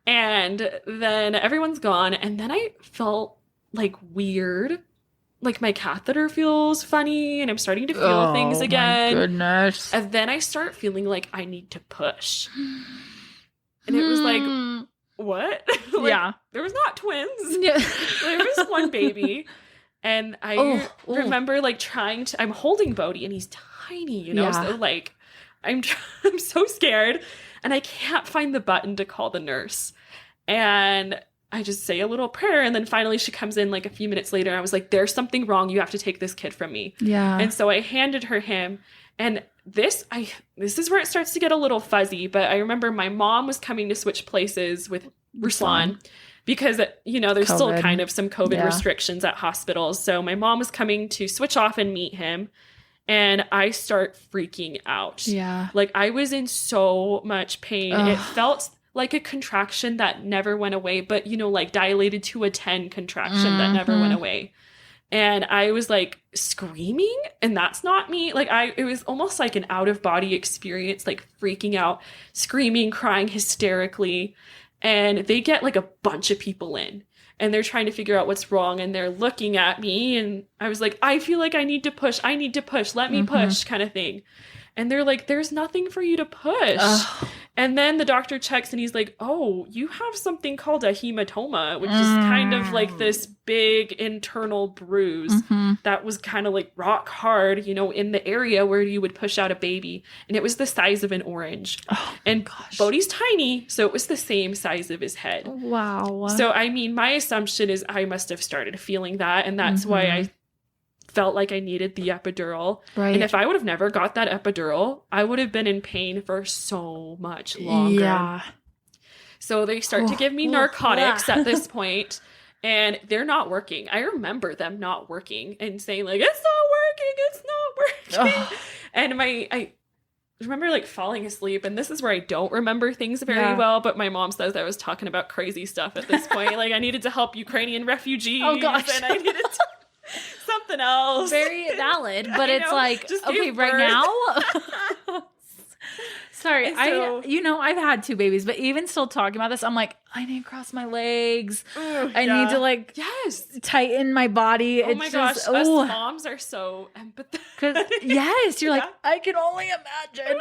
And then everyone's gone. And then I felt like weird. Like my catheter feels funny and I'm starting to feel things again. Oh my goodness. And then I start feeling like I need to push. And it was like, what? Like, there was not twins. Yeah. There was one baby. And I remember like I'm holding Bodhi and he's tiny, you know? So like I'm so scared and I can't find the button to call the nurse. And I just say a little prayer and then finally she comes in like a few minutes later. And I was like, there's something wrong. You have to take this kid from me. Yeah. And so I handed her him. And this is where it starts to get a little fuzzy. But I remember my mom was coming to switch places with Ruslan because, you know, there's still kind of some COVID restrictions at hospitals. So my mom was coming to switch off and meet him. And I start freaking out. Yeah. Like I was in so much pain. It felt like a contraction that never went away, but, you know, like dilated to a 10 contraction that never went away. And I was like screaming, and that's not me. Like it was almost like an out of body experience, like freaking out, screaming, crying hysterically. And they get like a bunch of people in and they're trying to figure out what's wrong. And they're looking at me and I was like, I feel like I need to push. Let me push kind of thing. And they're like, there's nothing for you to push. And then the doctor checks and he's like, oh, you have something called a hematoma, which is kind of like this big internal bruise that was kind of like rock hard, you know, in the area where you would push out a baby. And it was the size of an orange. And Bodhi's tiny, so it was the same size of his head. Wow. So, I mean, my assumption is I must have started feeling that. And that's why I felt like I needed the epidural. Right. And if I would have never got that epidural, I would have been in pain for so much longer. Yeah. So they start to give me narcotics at this point, and they're not working. I remember them not working and saying like, it's not working. And I remember like falling asleep, and this is where I don't remember things very well, but my mom says I was talking about crazy stuff at this point. Like I needed to help Ukrainian refugees. Oh gosh. And I needed to something else. Very valid, but it's like, okay, right now. Sorry, so, I've had 2 babies, but even still talking about this, I'm like, I need to cross my legs. I need to like tighten my body. Oh my gosh, us moms are so empathetic. Yes, you're like, I can only imagine.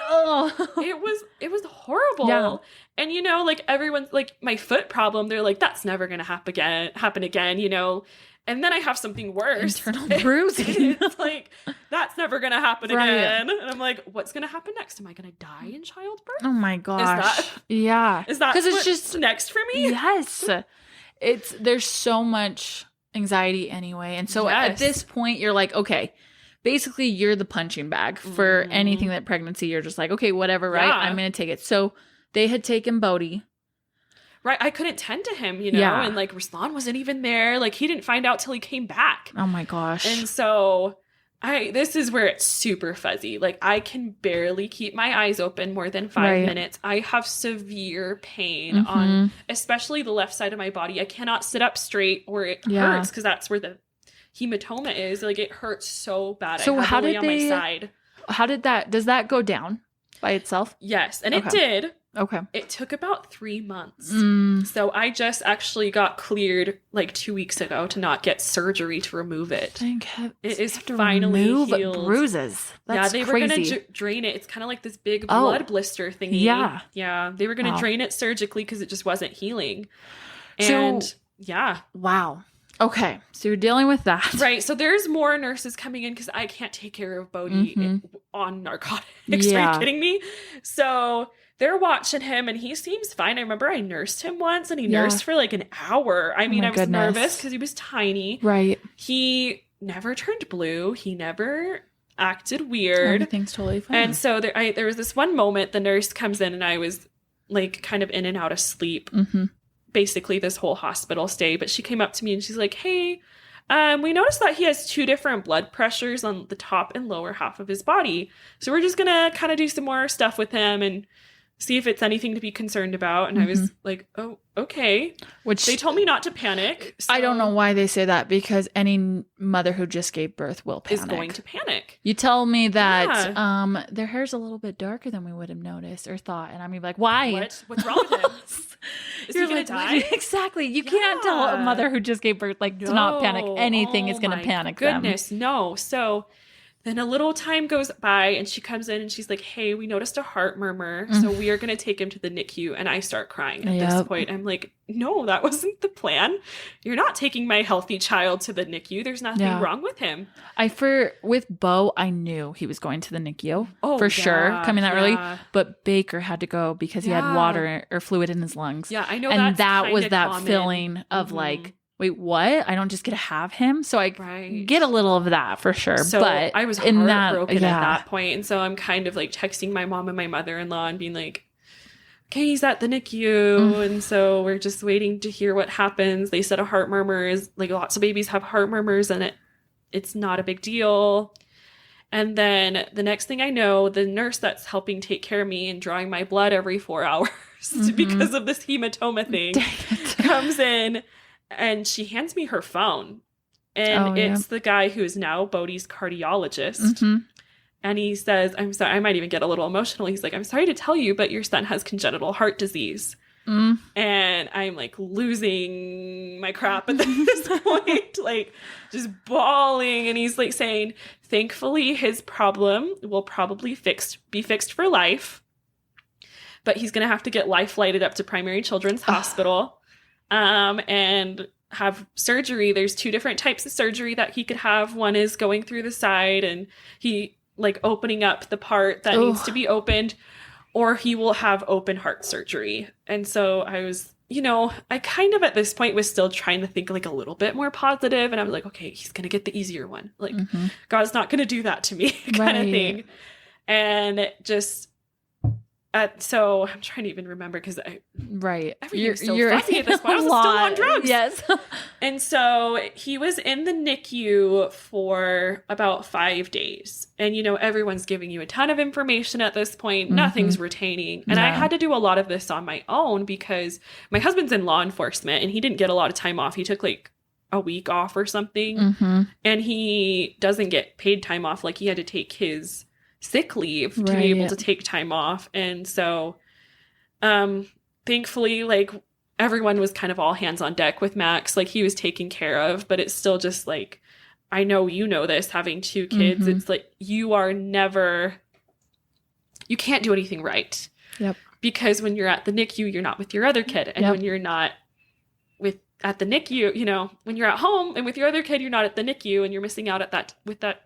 It was horrible. Yeah. And you know, like everyone's like my foot problem, they're like, that's never gonna happen again, you know. And then I have something worse. Internal bruising. It's like, that's never going to happen again. And I'm like, what's going to happen next? Am I going to die in childbirth? Oh my gosh. Is that because it's just next for me? Yes. There's so much anxiety anyway. And so at this point, you're like, okay, basically you're the punching bag for anything that pregnancy. You're just like, okay, whatever, right? I'm going to take it. So they had taken Bodhi. Right, I couldn't tend to him, you know, and like Ruslan wasn't even there. Like he didn't find out till he came back. Oh my gosh. And so this is where it's super fuzzy. Like I can barely keep my eyes open more than 5 minutes. I have severe pain on especially the left side of my body. I cannot sit up straight or it hurts because that's where the hematoma is. Like it hurts so bad. So how did on my side. Does that go down by itself? Yes, and it did. Okay. It took about 3 months. So I just actually got cleared like 2 weeks ago to not get surgery to remove it. Thank heavens. It is finally healed. Bruises. That's they crazy. were going to drain it. It's kind of like this big blood blister thingy. Yeah. Yeah. They were going to drain it surgically because it just wasn't healing. And Wow. Okay. So you're dealing with that. Right. So there's more nurses coming in because I can't take care of Bodhi on narcotics. Are you kidding me? So they're watching him and he seems fine. I remember I nursed him once and he nursed for like an hour. I mean, I was nervous because he was tiny. Right. He never turned blue. He never acted weird. Everything's totally fine. And so there was this one moment the nurse comes in and I was like kind of in and out of sleep. Basically this whole hospital stay. But she came up to me and she's like, hey, we noticed that he has 2 different blood pressures on the top and lower half of his body. So we're just going to kind of do some more stuff with him and see if it's anything to be concerned about. And I was like, oh, okay. Which they told me not to panic. So I don't know why they say that, because any mother who just gave birth will panic. Is going to panic. You tell me that their hair's a little bit darker than we would have noticed or thought. And I'm gonna be like, why? What's wrong with him? Is he going to die? Exactly. You can't tell a mother who just gave birth to not panic. Anything is going to panic them. Goodness, no. So then a little time goes by and she comes in and she's like, hey, we noticed a heart murmur. So we are going to take him to the NICU. And I start crying at this point. I'm like, no, that wasn't the plan. You're not taking my healthy child to the NICU. There's nothing wrong with him. With Beau, I knew he was going to the NICU for sure, coming that early. But Baker had to go because he had water or fluid in his lungs. Yeah, I know. And that was that common feeling of like, wait, what? I don't just get to have him? So I get a little of that for sure. So but I was heartbroken at that point. And so I'm kind of like texting my mom and my mother-in-law and being like, okay, he's at the NICU. And so we're just waiting to hear what happens. They said a heart murmur is like, lots of babies have heart murmurs and it's not a big deal. And then the next thing I know, the nurse that's helping take care of me and drawing my blood every 4 hours because of this hematoma thing comes in. And she hands me her phone. And it's the guy who is now Bodhi's cardiologist. And he says, I'm sorry, I might even get a little emotional. He's like, I'm sorry to tell you, but your son has congenital heart disease. And I'm like losing my crap at this point, like just bawling. And he's like saying, thankfully, his problem will probably be fixed for life. But he's going to have to get life flighted up to Primary Children's Hospital. And have surgery. There's 2 different types of surgery that he could have. One is going through the side and he like opening up the part that needs to be opened, or he will have open heart surgery. And so I was, I kind of at this point was still trying to think like a little bit more positive. And I was like, okay, he's going to get the easier one. Like God's not going to do that to me kind of thing. And just, so I'm trying to even remember because everything's so fuzzy at this point. I was still on drugs. Yes. And so he was in the NICU for about 5 days. And, everyone's giving you a ton of information at this point. Nothing's retaining. And I had to do a lot of this on my own because my husband's in law enforcement and he didn't get a lot of time off. He took like a week off or something. And he doesn't get paid time off. Like he had to take his sick leave to be able to take time off. And so thankfully like everyone was kind of all hands on deck with Max. Like he was taken care of, but it's still just like, I know this having 2 kids. It's like you can't do anything right. Because when you're at the NICU, you're not with your other kid. And when you're not at the NICU, when you're at home and with your other kid, you're not at the NICU and you're missing out with that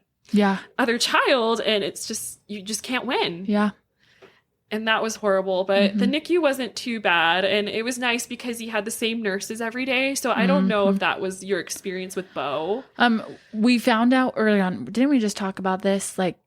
other child, and it's just you just can't win. And that was horrible, but the NICU wasn't too bad, and it was nice because he had the same nurses every day. So I don't know if that was your experience with Beau. We found out early on, didn't we just talk about this? Like,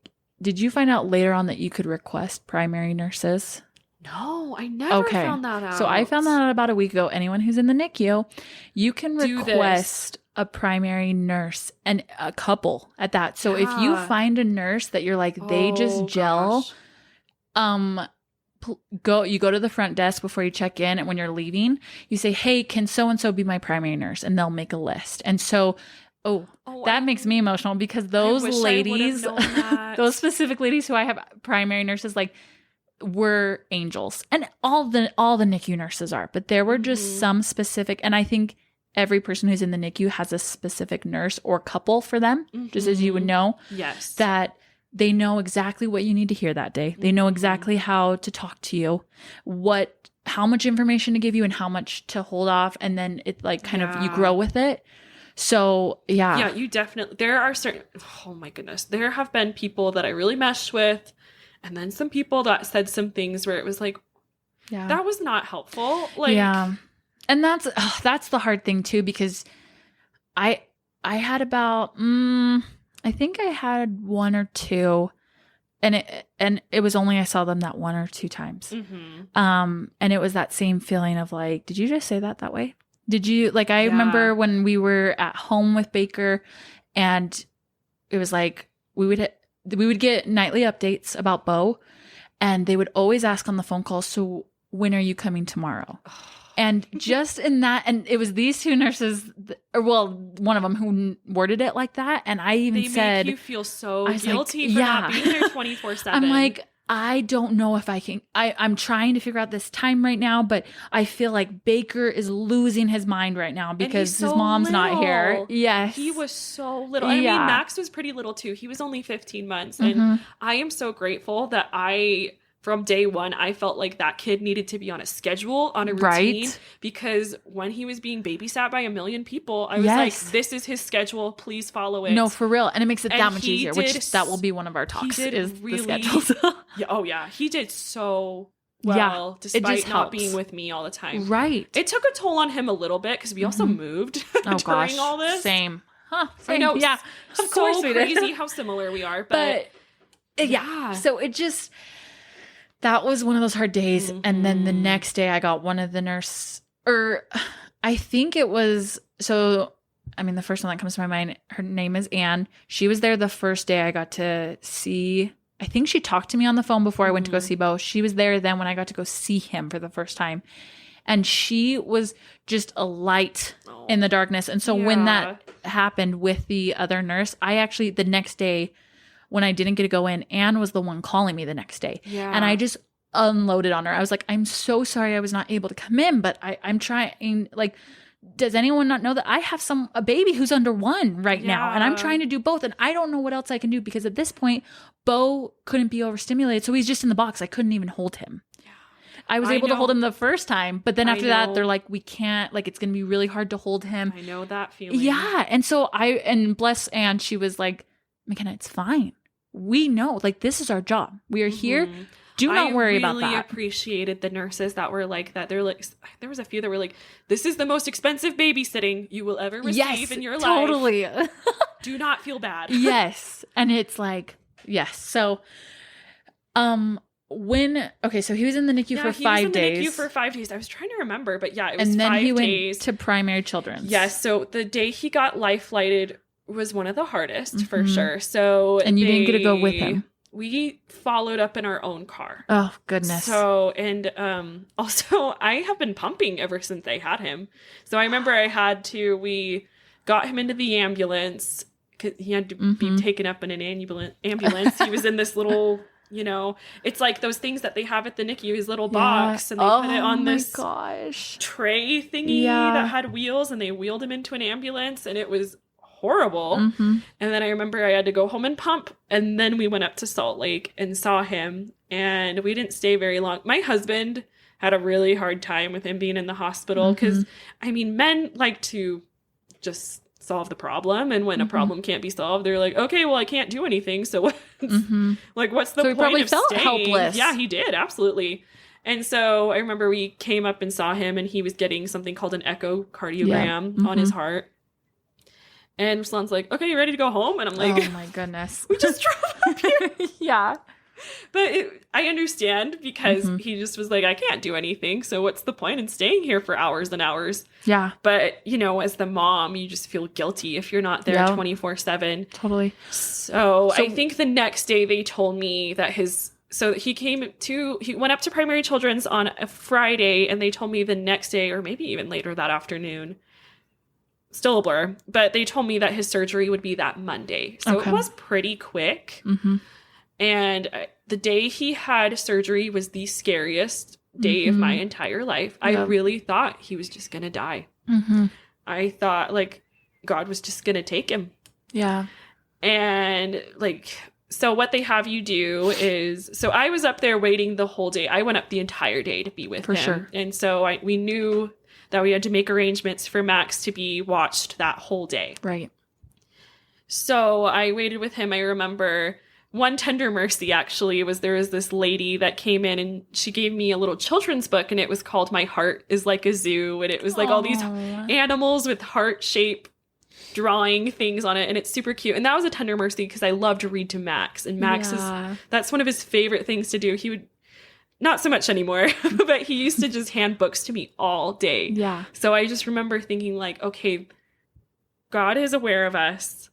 did you find out later on that you could request primary nurses? No, I never found that out. So I found that out about a week ago. Anyone who's in the NICU, you can request a primary nurse and a couple at that. So if you find a nurse that you're like, they just gel, you go to the front desk before you check in. And when you're leaving, you say, hey, can so-and-so be my primary nurse? And they'll make a list. And so, that makes me emotional because those ladies, those specific ladies who I have primary nurses, like were angels, and all the NICU nurses are, but there were just some specific, and I think every person who's in the NICU has a specific nurse or couple for them, just as you would know. Yes. That they know exactly what you need to hear that day. They know exactly how to talk to you, how much information to give you and how much to hold off. And then it like kind of, you grow with it. So yeah. Yeah, you definitely, there are certain, oh my goodness. There have been people that I really meshed with. And then some people that said some things where it was like, that was not helpful. Like, and that's the hard thing too, because I had about, I think I had 1 or 2, and it was only I saw them that 1 or 2 times. And it was that same feeling of like, did you just say that way? Did you like? I remember when we were at home with Baker, and it was like we would get nightly updates about Beau. And they would always ask on the phone call, so when are you coming tomorrow? And just in that, and it was these two nurses, one of them who worded it like that. And I even said, make you feel so guilty for not being there 24/7. I'm like, I don't know if I can. I'm trying to figure out this time right now, but I feel like Baker is losing his mind right now because his mom's not here. Yes. He was so little. I mean, Max was pretty little too. He was only 15 months. And I am so grateful that from day one, I felt like that kid needed to be on a schedule, on a routine, because when he was being babysat by a million people, I was like, this is his schedule. Please follow it. No, for real. And it makes it that much easier, which that will be one of our talks is the schedules. He did so well, despite not being with me all the time. Right. It took a toll on him a little bit because we also moved during all this. Same. I know. Yeah. Of course we did. Crazy how similar we are. But yeah. So it just... That was one of those hard days. And then the next day I got one of the I think it was, the first one that comes to my mind, her name is Anne. She was there the first day I got to see, I think she talked to me on the phone before I went to go see Beau. She was there then when I got to go see him for the first time. And she was just a light in the darkness. And so when that happened with the other nurse, I actually, the next day, when I didn't get to go in, Anne was the one calling me the next day. Yeah. And I just unloaded on her. I was like, I'm so sorry I was not able to come in, but I'm trying, like, does anyone not know that I have a baby who's under 1 right now? And I'm trying to do both. And I don't know what else I can do because at this point, Beau couldn't be overstimulated. So he's just in the box. I couldn't even hold him. I was able to hold him the first time, but then after that, they're like, we can't, like, it's going to be really hard to hold him. I know that feeling. Yeah. And so bless Anne, she was like, McKenna, it's fine. We know, like, this is our job. We are here. Do not worry about that. I really appreciated the nurses that were like that. They're like, there was a few that were like, this is the most expensive babysitting you will ever receive in your life. Totally. Do not feel bad. Yes. And it's like, yes. So, so he was in the NICU for 5 days. He was in the NICU for 5 days. I was trying to remember, but yeah, it was 5 days. And then he went to primary children's. Yes. So the day he got life flighted was one of the hardest for sure. So and you didn't get to go with him. We followed up in our own car. Oh goodness. So and also I have been pumping ever since they had him. So I remember we got him into the ambulance because he had to be taken up in an ambulance. He was in this little, it's like those things that they have at the NICU, his little box, and they put it on this tray thingy that had wheels, and they wheeled him into an ambulance, and it was horrible. And then I remember I had to go home and pump, and then we went up to Salt Lake and saw him, and we didn't stay very long. My husband had a really hard time with him being in the hospital because men like to just solve the problem, and when a problem can't be solved, they're like, okay, well, I can't do anything, so what's the point of staying? Helpless. Yeah, he did, absolutely. And so I remember we came up and saw him, and he was getting something called an echocardiogram on his heart. And Ruslan's like, okay, you ready to go home? And I'm like, oh my goodness. We just drove up here. Yeah. But I understand because he just was like, I can't do anything. So what's the point in staying here for hours and hours? Yeah. But, as the mom, you just feel guilty if you're not there 24/7. Totally. So I think the next day they told me that he went up to primary children's on a Friday, and they told me the next day, or maybe even later that afternoon, still a blur, but they told me that his surgery would be that Monday. So it was pretty quick. And the day he had surgery was the scariest day of my entire life. I really thought he was just going to die. I thought, like, God was just going to take him. Yeah. And, like, so what they have you do is, so I was up there waiting the whole day. I went up the entire day to be with him. Sure. And so we knew that we had to make arrangements for Max to be watched that whole day. Right. So I waited with him. I remember one tender mercy, actually, was there was this lady that came in, and she gave me a little children's book, and it was called My Heart is Like a Zoo. And it was like all these animals with heart shape drawing things on it. And it's super cute. And that was a tender mercy because I love to read to Max. And Max that's one of his favorite things to do. He would, not so much anymore, but he used to just hand books to me all day. Yeah. So I just remember thinking, like, okay, God is aware of us.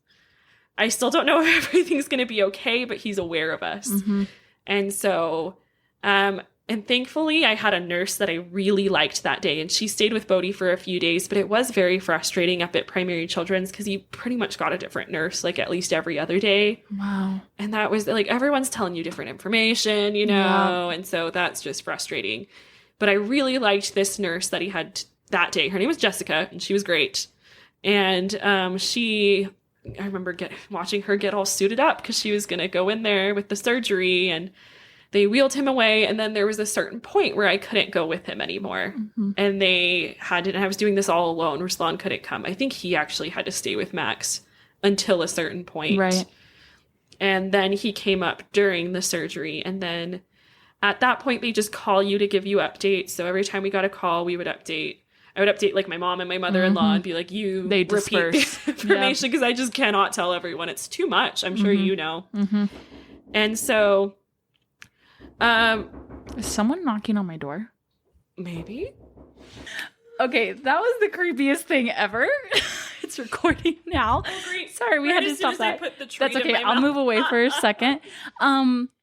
I still don't know if everything's going to be okay, but he's aware of us. And so And thankfully, I had a nurse that I really liked that day, and she stayed with Bodhi for a few days, but it was very frustrating up at Primary Children's because you pretty much got a different nurse, like, at least every other day. Wow. And that was, like, everyone's telling you different information, you know, and so that's just frustrating. But I really liked this nurse that he had that day. Her name was Jessica, and she was great. And I remember watching her get all suited up because she was going to go in there with the surgery, and they wheeled him away, and then there was a certain point where I couldn't go with him anymore. Mm-hmm. And I was doing this all alone. Ruslan couldn't come. I think he actually had to stay with Max until a certain point. Right. And then he came up during the surgery, and then at that point, they just call you to give you updates. So every time we got a call, we would update. I would update, like, my mom and my mother-in-law and be like, they repeat the information because I just cannot tell everyone. It's too much. I'm sure you know. Mm-hmm. And so... is someone knocking on my door? Maybe. Okay, that was the creepiest thing ever. It's recording now. Oh, great. Sorry, we had to stop that. That's okay. I'll move away for a second.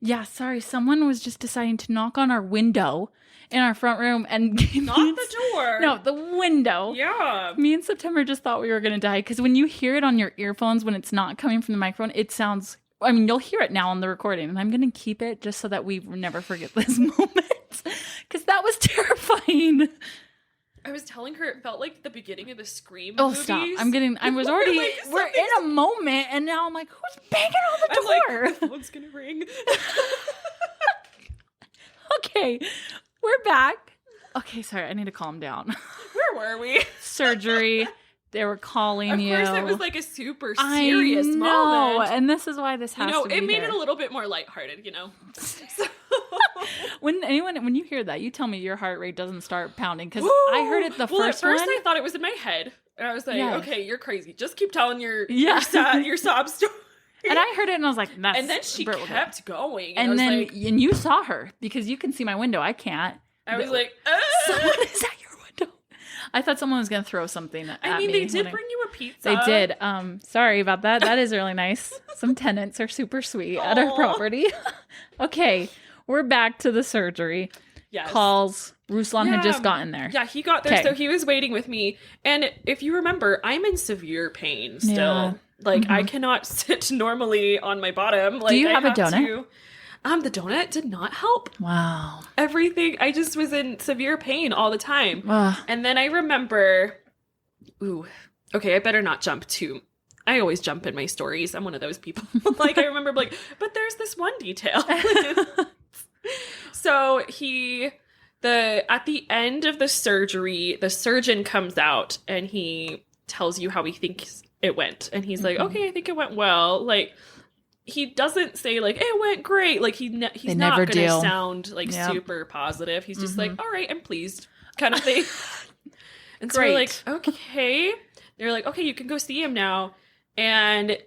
Yeah, sorry. Someone was just deciding to knock on our window in our front room and not the door. No, the window. Yeah. Me and September just thought we were gonna die because when you hear it on your earphones when it's not coming from the microphone, it sounds. I mean, you'll hear it now on the recording, and I'm going to keep it just so that we never forget this moment, because that was terrifying. I was telling her it felt like the beginning of the Scream movies. Stop. I was already, like, we're in a moment, and now I'm like, who's banging on the door? Like, the phone's going to ring. Okay, we're back. Okay, sorry, I need to calm down. Where were we? Surgery. They were calling you. Of course, it was like a super serious moment. And this is why this has to be it made here. it a little bit more lighthearted, you know. So. When you hear that, you tell me your heart rate doesn't start pounding because I heard it the first one. At first I thought it was in my head. And I was like, okay, you're crazy. Just keep telling your sob story. And I heard it and I was like, that's and then she kept going. And then and you saw her because you can see my window. I can't. I was like, someone is at your window. I thought someone was going to throw something at me. I mean, they did bring you a pizza. They did. Sorry about that. That is really nice. Some tenants are super sweet at our property. Okay, we're back to the surgery. Yes. Calls. Ruslan had just gotten there. Yeah, he got there, so he was waiting with me. And if you remember, I'm in severe pain still. Yeah. Like, I cannot sit normally on my bottom. Like, do you have a donut? The donut did not help. Wow. Everything. I just was in severe pain all the time. And then I remember, okay, I better not jump too. I always jump in my stories. I'm one of those people. Like, I remember, like, but there's this one detail. So at the end of the surgery, the surgeon comes out and he tells you how he thinks it went. And he's like, okay, I think it went well. Like, he doesn't say, like, it went great. Like, he's not going to sound, like, super positive. He's just like, all right, I'm pleased, kind of thing. And so we're like, okay. They're like, okay, you can go see him now. And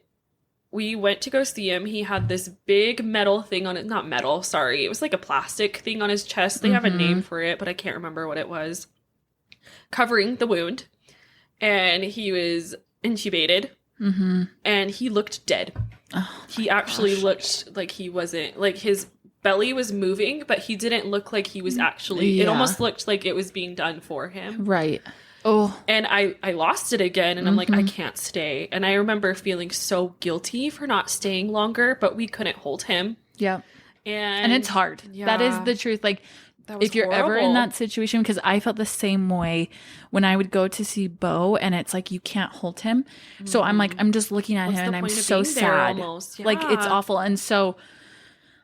we went to go see him. He had this big metal thing on it. Not metal, sorry. It was like a plastic thing on his chest. They have a name for it, but I can't remember what it was. Covering the wound. And he was intubated. And he looked dead. Oh, he actually looked like he wasn't, like, his belly was moving, but he didn't look like he was actually, it almost looked like it was being done for him. Right. Oh. And I lost it again, and I'm like, I can't stay. And I remember feeling so guilty for not staying longer, but we couldn't hold him. Yeah. And it's hard. Yeah. That is the truth. Like, if you're ever in that situation, because I felt the same way when I would go to see Beau, and it's like you can't hold him. So I'm like, I'm just looking at him, and I'm so sad. Yeah. Like, it's awful. And so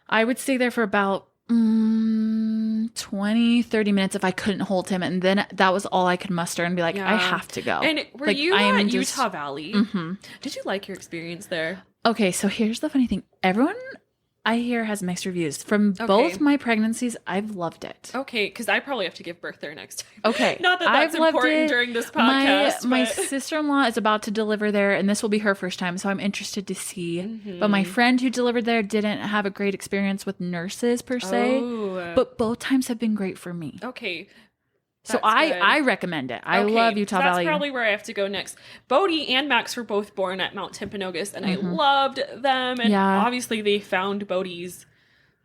I would stay there for about 20, 30 minutes if I couldn't hold him. And then that was all I could muster and be like, I have to go. And were you at Utah Valley? Did you like your experience there? Okay, so here's the funny thing. Everyone I hear has mixed reviews. From both my pregnancies, I've loved it. Okay, because I probably have to give birth there next time. Okay. Not that that's important during this podcast. My sister-in-law is about to deliver there, and this will be her first time, so I'm interested to see. But my friend who delivered there didn't have a great experience with nurses, per se. But both times have been great for me. Okay. So I recommend it. I love Utah Valley. That's probably where I have to go next. Bodhi and Max were both born at Mount Timpanogos, and I loved them. And obviously they found Bodhi's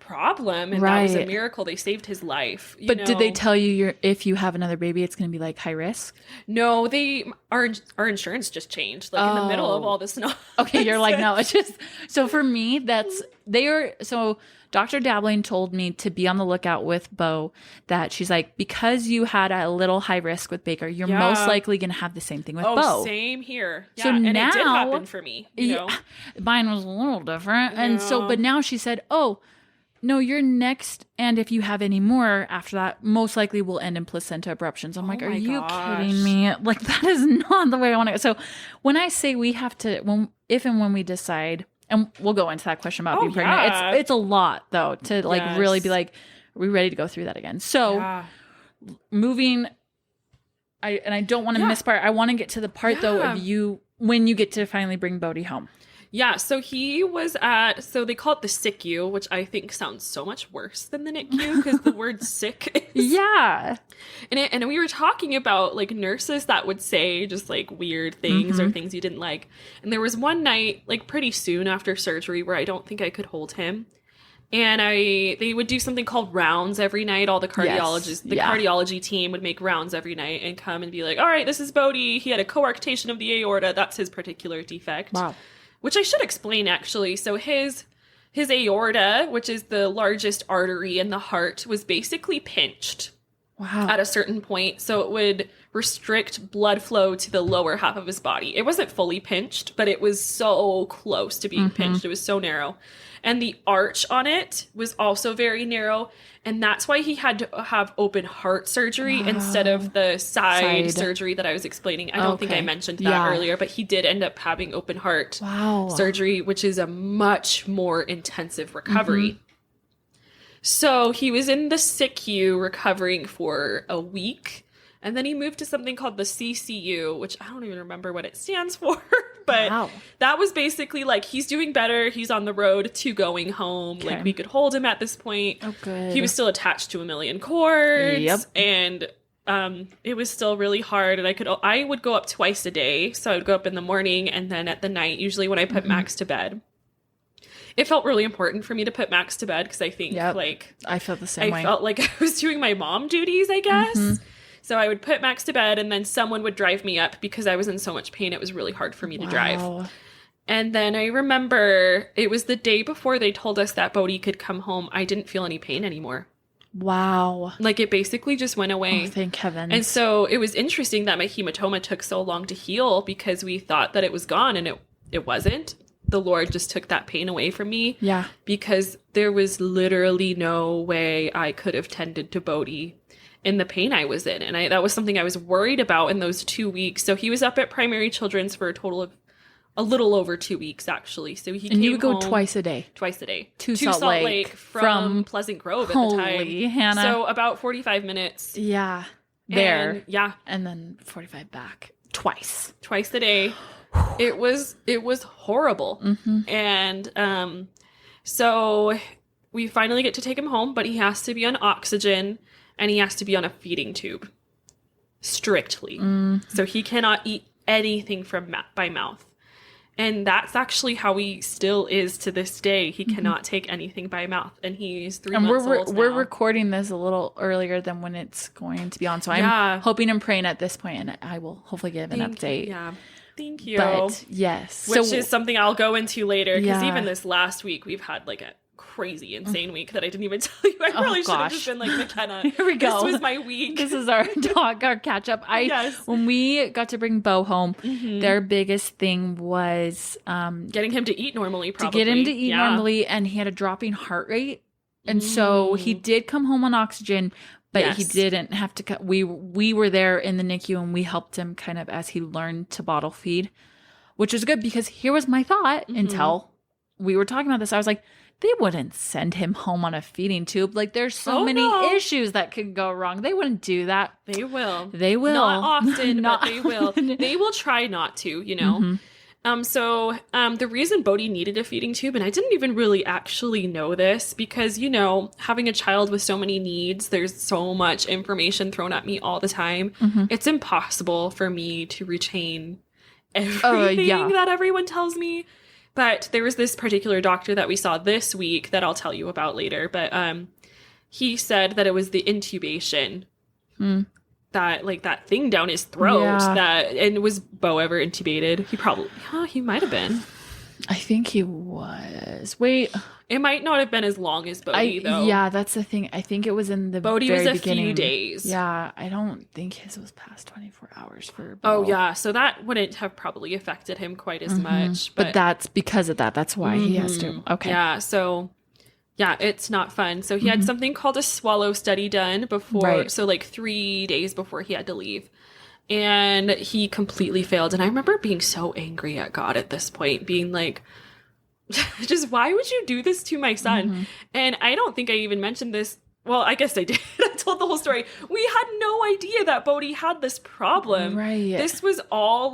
problem, and that was a miracle. They saved his life. But did they tell you if you have another baby, it's going to be like high risk? No, our insurance just changed like in the middle of all this. Okay, you're like, no, it's just so for me. So Dr. Dabbling told me to be on the lookout with Beau, that she's like, because you had a little high risk with Baker, you're most likely going to have the same thing with Beau. Same here. Yeah, so and now, it did happen for me. Mine was a little different, and so but now she said, oh. No, you're next, and if you have any more after that, most likely will end in placenta abruptions. I'm like, are you kidding me? Like, that is not the way I want to go. So when I say we have to, if and when we decide, and we'll go into that question about being pregnant, it's a lot, though, to like really be like, are we ready to go through that again? So moving, I don't want to miss part. I want to get to the part, though, of you, when you get to finally bring Bodhi home. Yeah, so he was so they call it the SICU, which I think sounds so much worse than the NICU because the word sick is... Yeah. And we were talking about like nurses that would say just like weird things or things you didn't like. And there was one night, like pretty soon after surgery, where I don't think I could hold him. And they would do something called rounds every night. All the cardiologists, cardiology team would make rounds every night and come and be like, all right, this is Bodhi. He had a coarctation of the aorta. That's his particular defect. Wow. Which I should explain, actually. So his aorta, which is the largest artery in the heart, was basically pinched at a certain point. So it would restrict blood flow to the lower half of his body. It wasn't fully pinched, but it was so close to being pinched. It was so narrow. And the arch on it was also very narrow. And that's why he had to have open heart surgery instead of the side surgery that I was explaining. I don't think I mentioned that earlier, but he did end up having open heart surgery, which is a much more intensive recovery. So he was in the SICU recovering for a week. And then he moved to something called the CCU, which I don't even remember what it stands for. But that was basically like, he's doing better. He's on the road to going home. Okay. Like, we could hold him at this point. Oh, good. He was still attached to a million cords. Yep. And it was still really hard. And I would go up twice a day. So I would go up in the morning and then at the night, usually when I put Max to bed. It felt really important for me to put Max to bed because I think like... I felt the same way. I felt like I was doing my mom duties, I guess. So I would put Max to bed and then someone would drive me up because I was in so much pain. It was really hard for me to drive. And then I remember it was the day before they told us that Bodhi could come home. I didn't feel any pain anymore. Wow. Like, it basically just went away. Oh, thank heavens. And so it was interesting that my hematoma took so long to heal because we thought that it was gone and it wasn't. The Lord just took that pain away from me. Yeah. Because there was literally no way I could have tended to Bodhi in the pain I was in. And that was something I was worried about in those 2 weeks. So he was up at Primary Children's for a total of a little over 2 weeks, actually. So he came you would go home twice a day? Twice a day. To Salt Lake from Pleasant Grove at the time. Holy Hannah. So about 45 minutes. Yeah. There. And, and then 45 back. Twice a day. It was horrible. And so we finally get to take him home, but he has to be on oxygen and he has to be on a feeding tube. Strictly. So he cannot eat anything by mouth. And that's actually how he still is to this day. He cannot take anything by mouth. And he's 3 months old now. We're recording this a little earlier than when it's going to be on. So I'm hoping and praying at this point, and I will hopefully give an update. Yeah. Thank you. But yes. Which is something I'll go into later. Because even this last week, we've had like a crazy, insane week that I didn't even tell you. I really should have just been like, McKenna, here we go. This was my week. This is our catch up. When we got to bring Beau home, their biggest thing was getting him to eat normally, probably. To get him to eat normally, and he had a dropping heart rate. And so he did come home on oxygen, but he didn't have to cut. We were there in the NICU and we helped him kind of as he learned to bottle feed, which was good because here was my thought until we were talking about this. I was like, they wouldn't send him home on a feeding tube. Like, there's so many issues that could go wrong. They wouldn't do that. They will. They will. Not often, but they will. They will try not to, you know. So the reason Bodhi needed a feeding tube, and I didn't even really actually know this because, you know, having a child with so many needs, there's so much information thrown at me all the time. It's impossible for me to retain everything that everyone tells me. But there was this particular doctor that we saw this week that I'll tell you about later. But he said that it was the intubation. That, like, that thing down his throat. And was Beau ever intubated? He might have been. I think he was. Wait. It might not have been as long as Bodhi, though. Yeah, that's the thing. I think it was in the Bodhi very was a beginning. few days. Yeah, I don't think his was past 24 hours for Beau. Oh, yeah. So that wouldn't have probably affected him quite as much. But that's because of that. That's why he has to. Okay. Yeah, so... Yeah, it's not fun. So he had something called a swallow study done before, so like 3 days before he had to leave. And he completely failed. And I remember being so angry at God at this point, being like, just why would you do this to my son? And I don't think I even mentioned this. Well, I guess I did. I told the whole story. We had no idea that Bodhi had this problem. Right. This was all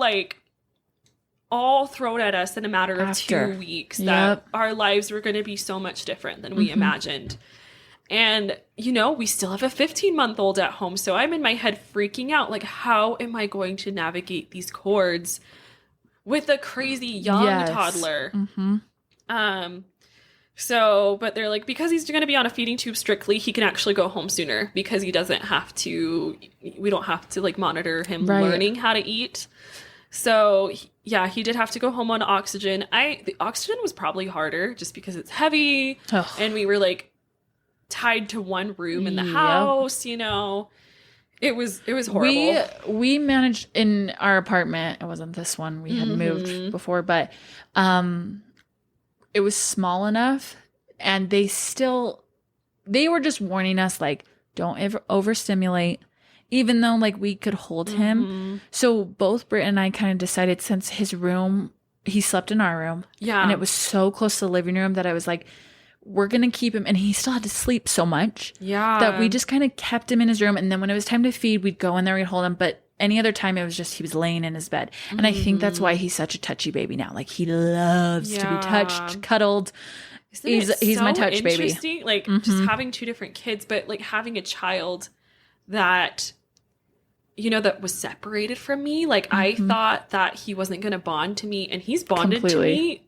thrown at us in a matter of 2 weeks, that our lives were going to be so much different than we imagined. And, you know, we still have a 15-month-old at home. So I'm in my head freaking out. Like, how am I going to navigate these cords with a crazy young toddler? But they're like, because he's going to be on a feeding tube strictly, he can actually go home sooner because we don't have to like monitor him learning how to eat. So yeah, he did have to go home on oxygen. The oxygen was probably harder just because it's heavy and we were like tied to one room in the house, you know. It was horrible. We managed in our apartment. It wasn't this one. We had moved before, but it was small enough, and they were just warning us, like, don't ever overstimulate, even though, like, we could hold him. So both Britt and I kind of decided, since his room, he slept in our room. Yeah. And it was so close to the living room that I was like, we're going to keep him. And he still had to sleep so much. Yeah. That we just kind of kept him in his room. And then when it was time to feed, we'd go in there, we'd hold him. But any other time, it was just he was laying in his bed. And I think that's why he's such a touchy baby now. Like, he loves to be touched, cuddled. He's so my touch baby. Like, just having two different kids, but like having a child that, you know, that was separated from me. Like, I thought that he wasn't going to bond to me, and he's bonded to me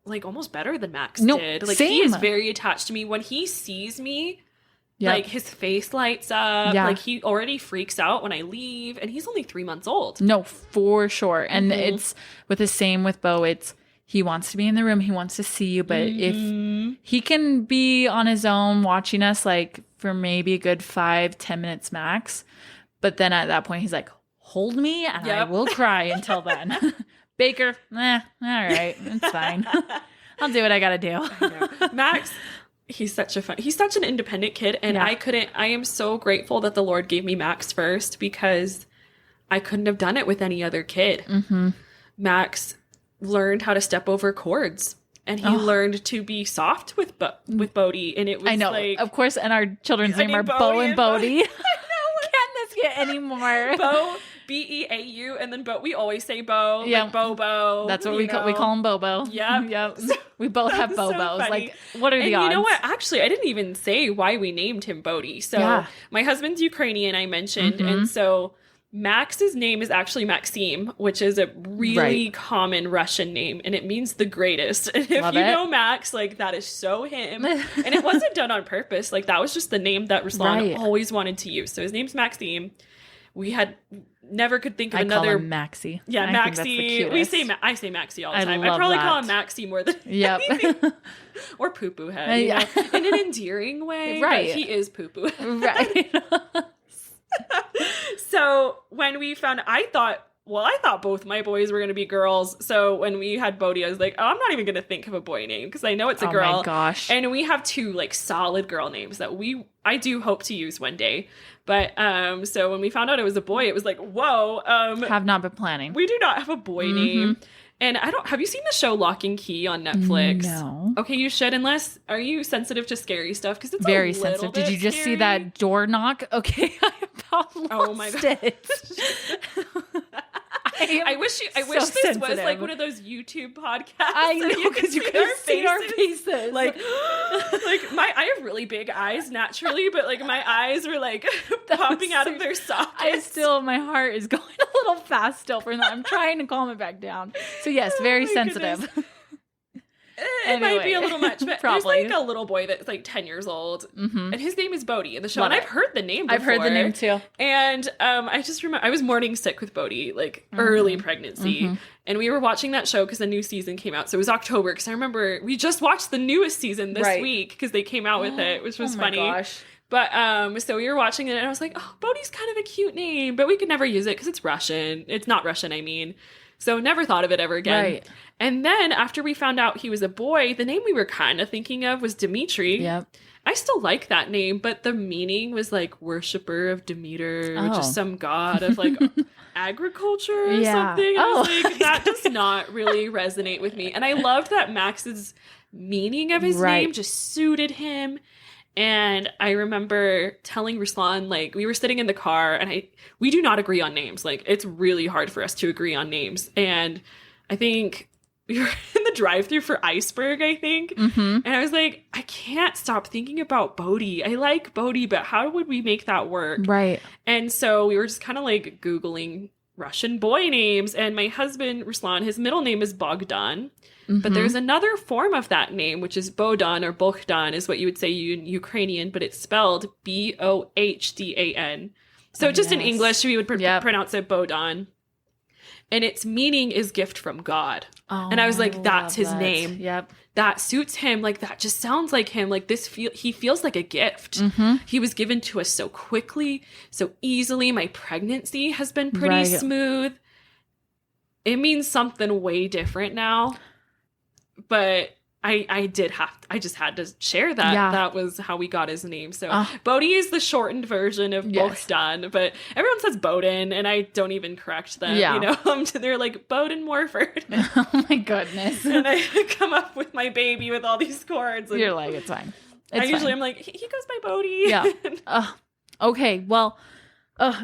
like almost better than Max did. Like, same. He is very attached to me. When he sees me, like, his face lights up. Yeah. Like, he already freaks out when I leave, and he's only 3 months old. No, for sure. And it's with the same with Beau. It's, he wants to be in the room. He wants to see you. But if he can be on his own watching us, like, for maybe a good 5-10 minutes max. But then at that point, he's like, hold me, and I will cry until then. Baker, all right, it's fine. I'll do what I gotta do. Max, he's such an independent kid, and I am so grateful that the Lord gave me Max first, because I couldn't have done it with any other kid. Max learned how to step over cords, and he learned to be soft with Bodhi, and it was, I know, like, of course, and our children's name are Beau and Bodhi. Can this get any more? Beau, Beau, and then Beau. We always say Beau, like Bobo. That's what we call him, Bobo. Yep. We both have Bobos. So like, what are the odds? You know what? Actually, I didn't even say why we named him Bodhi. So my husband's Ukrainian, I mentioned, and so Max's name is actually Maxim, which is a really common Russian name, and it means the greatest. And if you know Max, like, that is so him. And it wasn't done on purpose. Like, that was just the name that Ruslan always wanted to use. So his name's Maxim. We had never could think of another. I call him Maxie. Yeah, Maxie. I say Maxie all the time. I probably call him Maxie more than anything. Or poo poo head, you know? In an endearing way. Right. But he is poo poo head. Right. So when we found, I thought both my boys were going to be girls. So when we had Bodhi, I was like, oh, I'm not even going to think of a boy name, because I know it's a girl. Oh my gosh. And we have two, like, solid girl names that I do hope to use one day. But so when we found out it was a boy, it was like, whoa. Have not been planning. We do not have a boy name. And have you seen the show Lock and Key on Netflix? No. Okay, you should, are you sensitive to scary stuff? Because it's very sensitive. Did you just see that door knock? Okay, I about lost my God. It. I wish this sensitive. Was like one of those YouTube podcasts. I know, because you could see our faces. Like I have really big eyes naturally, but like my eyes were like popping out of their sockets. My heart is going a little fast still for that. I'm trying to calm it back down. So yes, very sensitive. Goodness. It might be a little much, but Probably. there's like a little boy that's like 10 years old, and his name is Bodhi in the show. Love and it. I've heard the name before. I've heard the name too. And I just remember I was morning sick with Bodhi, like early pregnancy. And we were watching that show because the new season came out. So it was October, because I remember we just watched the newest season this week because they came out with it, which was funny. Gosh. But so we were watching it, and I was like, oh, Bodhi's kind of a cute name, but we could never use it because it's Russian. It's not Russian, I mean. So never thought of it ever again. Right. And then after we found out he was a boy, the name we were kind of thinking of was Dimitri. Yep. I still like that name, but the meaning was like worshiper of Demeter, which is some god of like agriculture or something. I was like, that does not really resonate with me. And I loved that Max's meaning of his name just suited him. And I remember telling Ruslan, like, we were sitting in the car, and we do not agree on names. Like, it's really hard for us to agree on names. And I think we were in the drive-thru for Iceberg, I think. And I was like, I can't stop thinking about Bodhi. I like Bodhi, but how would we make that work? Right. And so we were just kind of like Googling Russian boy names. And my husband, Ruslan, his middle name is Bogdan. But there's another form of that name, which is Bohdan, or Bohdan is what you would say in Ukrainian, but it's spelled Bohdan. So just in English, we would pronounce it Bohdan. And its meaning is gift from God. Oh, and I was like, that's his name. Yep. That suits him. Like, that just sounds like him. Like, he feels like a gift. He was given to us so quickly, so easily. My pregnancy has been pretty smooth. It means something way different now. But I just had to share that. Yeah. That was how we got his name. So Bodhi is the shortened version of Bohdan, but everyone says Bowden, and I don't even correct them. Yeah. You know, they're like Bowden Morford. Oh my goodness. And I come up with my baby with all these cords. And you're like, it's fine. I'm like, he goes by Bodhi. Yeah. Okay. Well,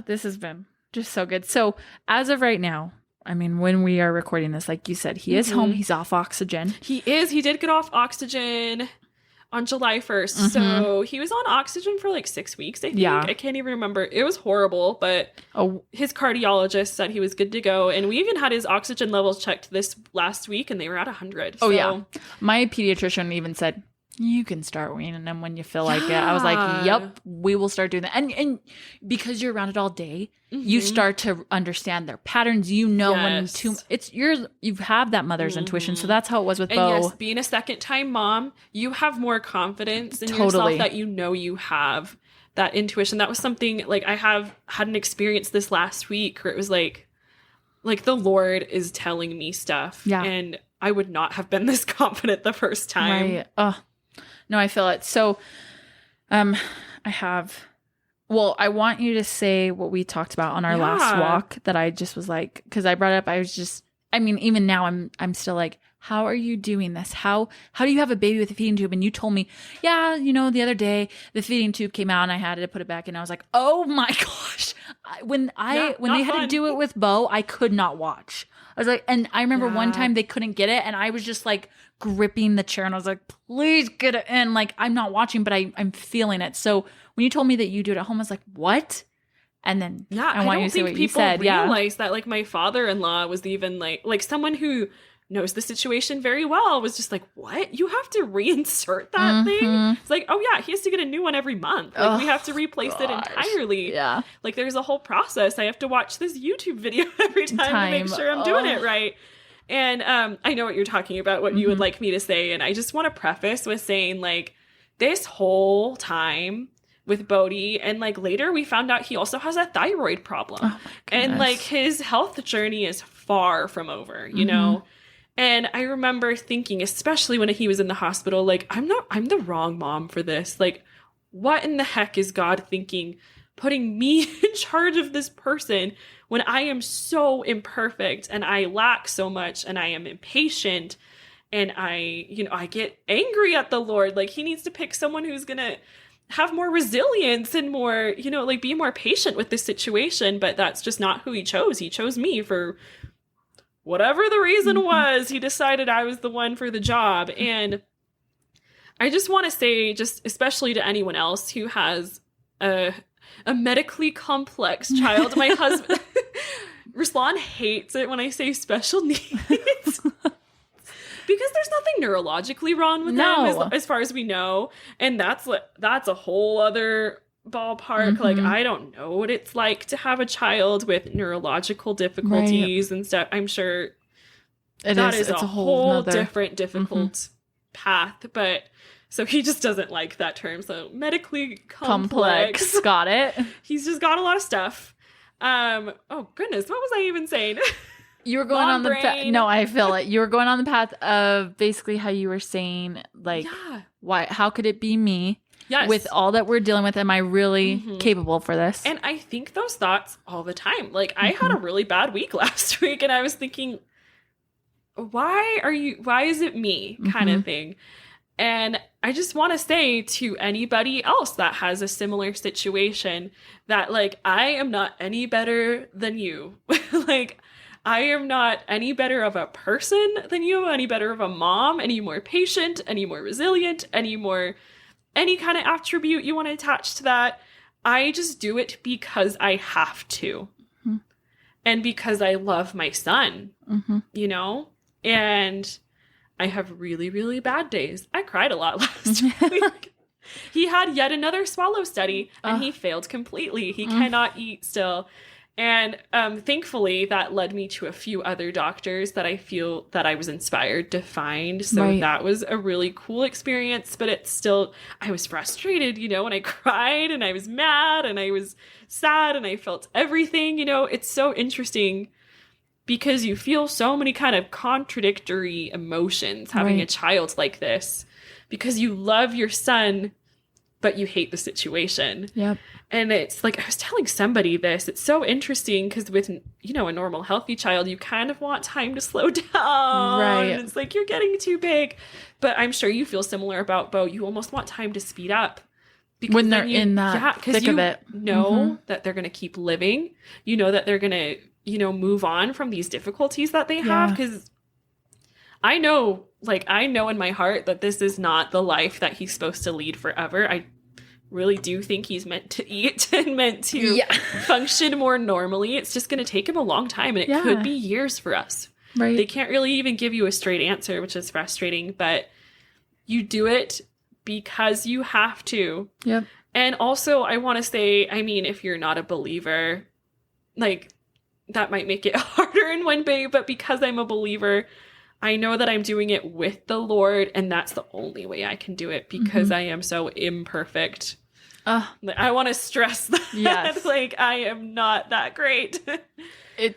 this has been just so good. So as of right now, I mean, when we are recording this, like you said, he is home. He's off oxygen. He is. He did get off oxygen on July 1st. So he was on oxygen for like 6 weeks, I think. Yeah. I can't even remember. It was horrible, but his cardiologist said he was good to go. And we even had his oxygen levels checked this last week, and they were at 100. Oh, yeah. My pediatrician even said, you can start weaning them when you feel like it. I was like, yep, we will start doing that. And because you're around it all day, you start to understand their patterns. You know when you have that mother's intuition. So that's how it was with Beau. And yes, being a second-time mom, you have more confidence in yourself that you know you have that intuition. That was something, like, I had an experience this last week where it was like the Lord is telling me stuff. Yeah. And I would not have been this confident the first time. Right. No, I feel it. So, I want you to say what we talked about on our last walk that I just was like, because I brought it up, even now I'm still like, how are you doing this? How do you have a baby with a feeding tube? And you told me, the other day the feeding tube came out and I had to put it back in. I was like, oh my gosh. When they had to do it with Beau, I could not watch. I was like, and I remember one time they couldn't get it, and I was just like gripping the chair, and I was like, please get it in. Like, I'm not watching, but I'm feeling it. So when you told me that you do it at home, I was like, what? And then I want you to say what you said. People realize that, like, my father-in-law was even like someone who knows the situation very well was just like, what? You have to reinsert that thing? It's like, oh yeah, he has to get a new one every month. Like, we have to replace it entirely. Yeah. Like, there's a whole process. I have to watch this YouTube video every time to make sure I'm doing it right. And I know what you're talking about, what you would like me to say. And I just want to preface with saying, like, this whole time with Bodhi, and like later we found out he also has a thyroid problem. And like his health journey is far from over, you know? And I remember thinking, especially when he was in the hospital, like, I'm the wrong mom for this. Like, what in the heck is God thinking, putting me in charge of this person when I am so imperfect and I lack so much and I am impatient and I get angry at the Lord. Like, he needs to pick someone who's going to have more resilience and more, like, be more patient with this situation. But that's just not who he chose. He chose me for whatever the reason was. He decided I was the one for the job. And I just want to say, just especially to anyone else who has a medically complex child, my husband, Ruslan hates it when I say special needs. Because there's nothing neurologically wrong with them as far as we know. And that's a whole other ballpark. Like, I don't know what it's like to have a child with neurological difficulties and stuff. I'm sure it's a whole different difficult path. But so he just doesn't like that term. So medically complex. Got it. He's just got a lot of stuff. Oh goodness, what was I even saying? You were going on the path. No, I feel it. You were going on the path of basically how you were saying, like, why? How could it be me? Yes. With all that we're dealing with, am I really capable for this? And I think those thoughts all the time. Like, I had a really bad week last week, and I was thinking, why is it me? Kind of thing. And I just want to say to anybody else that has a similar situation that, like, I am not any better than you. Like, I am not any better of a person than you, any better of a mom, any more patient, any more resilient, any kind of attribute you want to attach to that. I just do it because I have to. And because I love my son, you know? And I have really, really bad days. I cried a lot last week. He had yet another swallow study, and he failed completely. He cannot eat still. And thankfully, that led me to a few other doctors that I feel that I was inspired to find. So that was a really cool experience. But it's still, I was frustrated, you know, and I cried, and I was mad, and I was sad, and I felt everything. You know, it's so interesting because you feel so many kind of contradictory emotions having a child like this, because you love your son, but you hate the situation. Yep. And it's like, I was telling somebody this, it's so interesting because with, you know, a normal healthy child, you kind of want time to slow down. Right. And it's like, you're getting too big. But I'm sure you feel similar about Beau. You almost want time to speed up. Because when they're in that thick of it. Know that they're going to keep living. You know that they're going to, you know, move on from these difficulties that they have. Because I know in my heart that this is not the life that he's supposed to lead forever. I really do think he's meant to eat and meant to function more normally. It's just going to take him a long time, and it could be years for us. Right. They can't really even give you a straight answer, which is frustrating, but you do it because you have to. Yep. And also, I want to say, I mean, if you're not a believer, like, that might make it harder in one way, but because I'm a believer, I know that I'm doing it with the Lord, and that's the only way I can do it, because I am so imperfect. Like, I want to stress that. Yes. Like, I am not that great. You are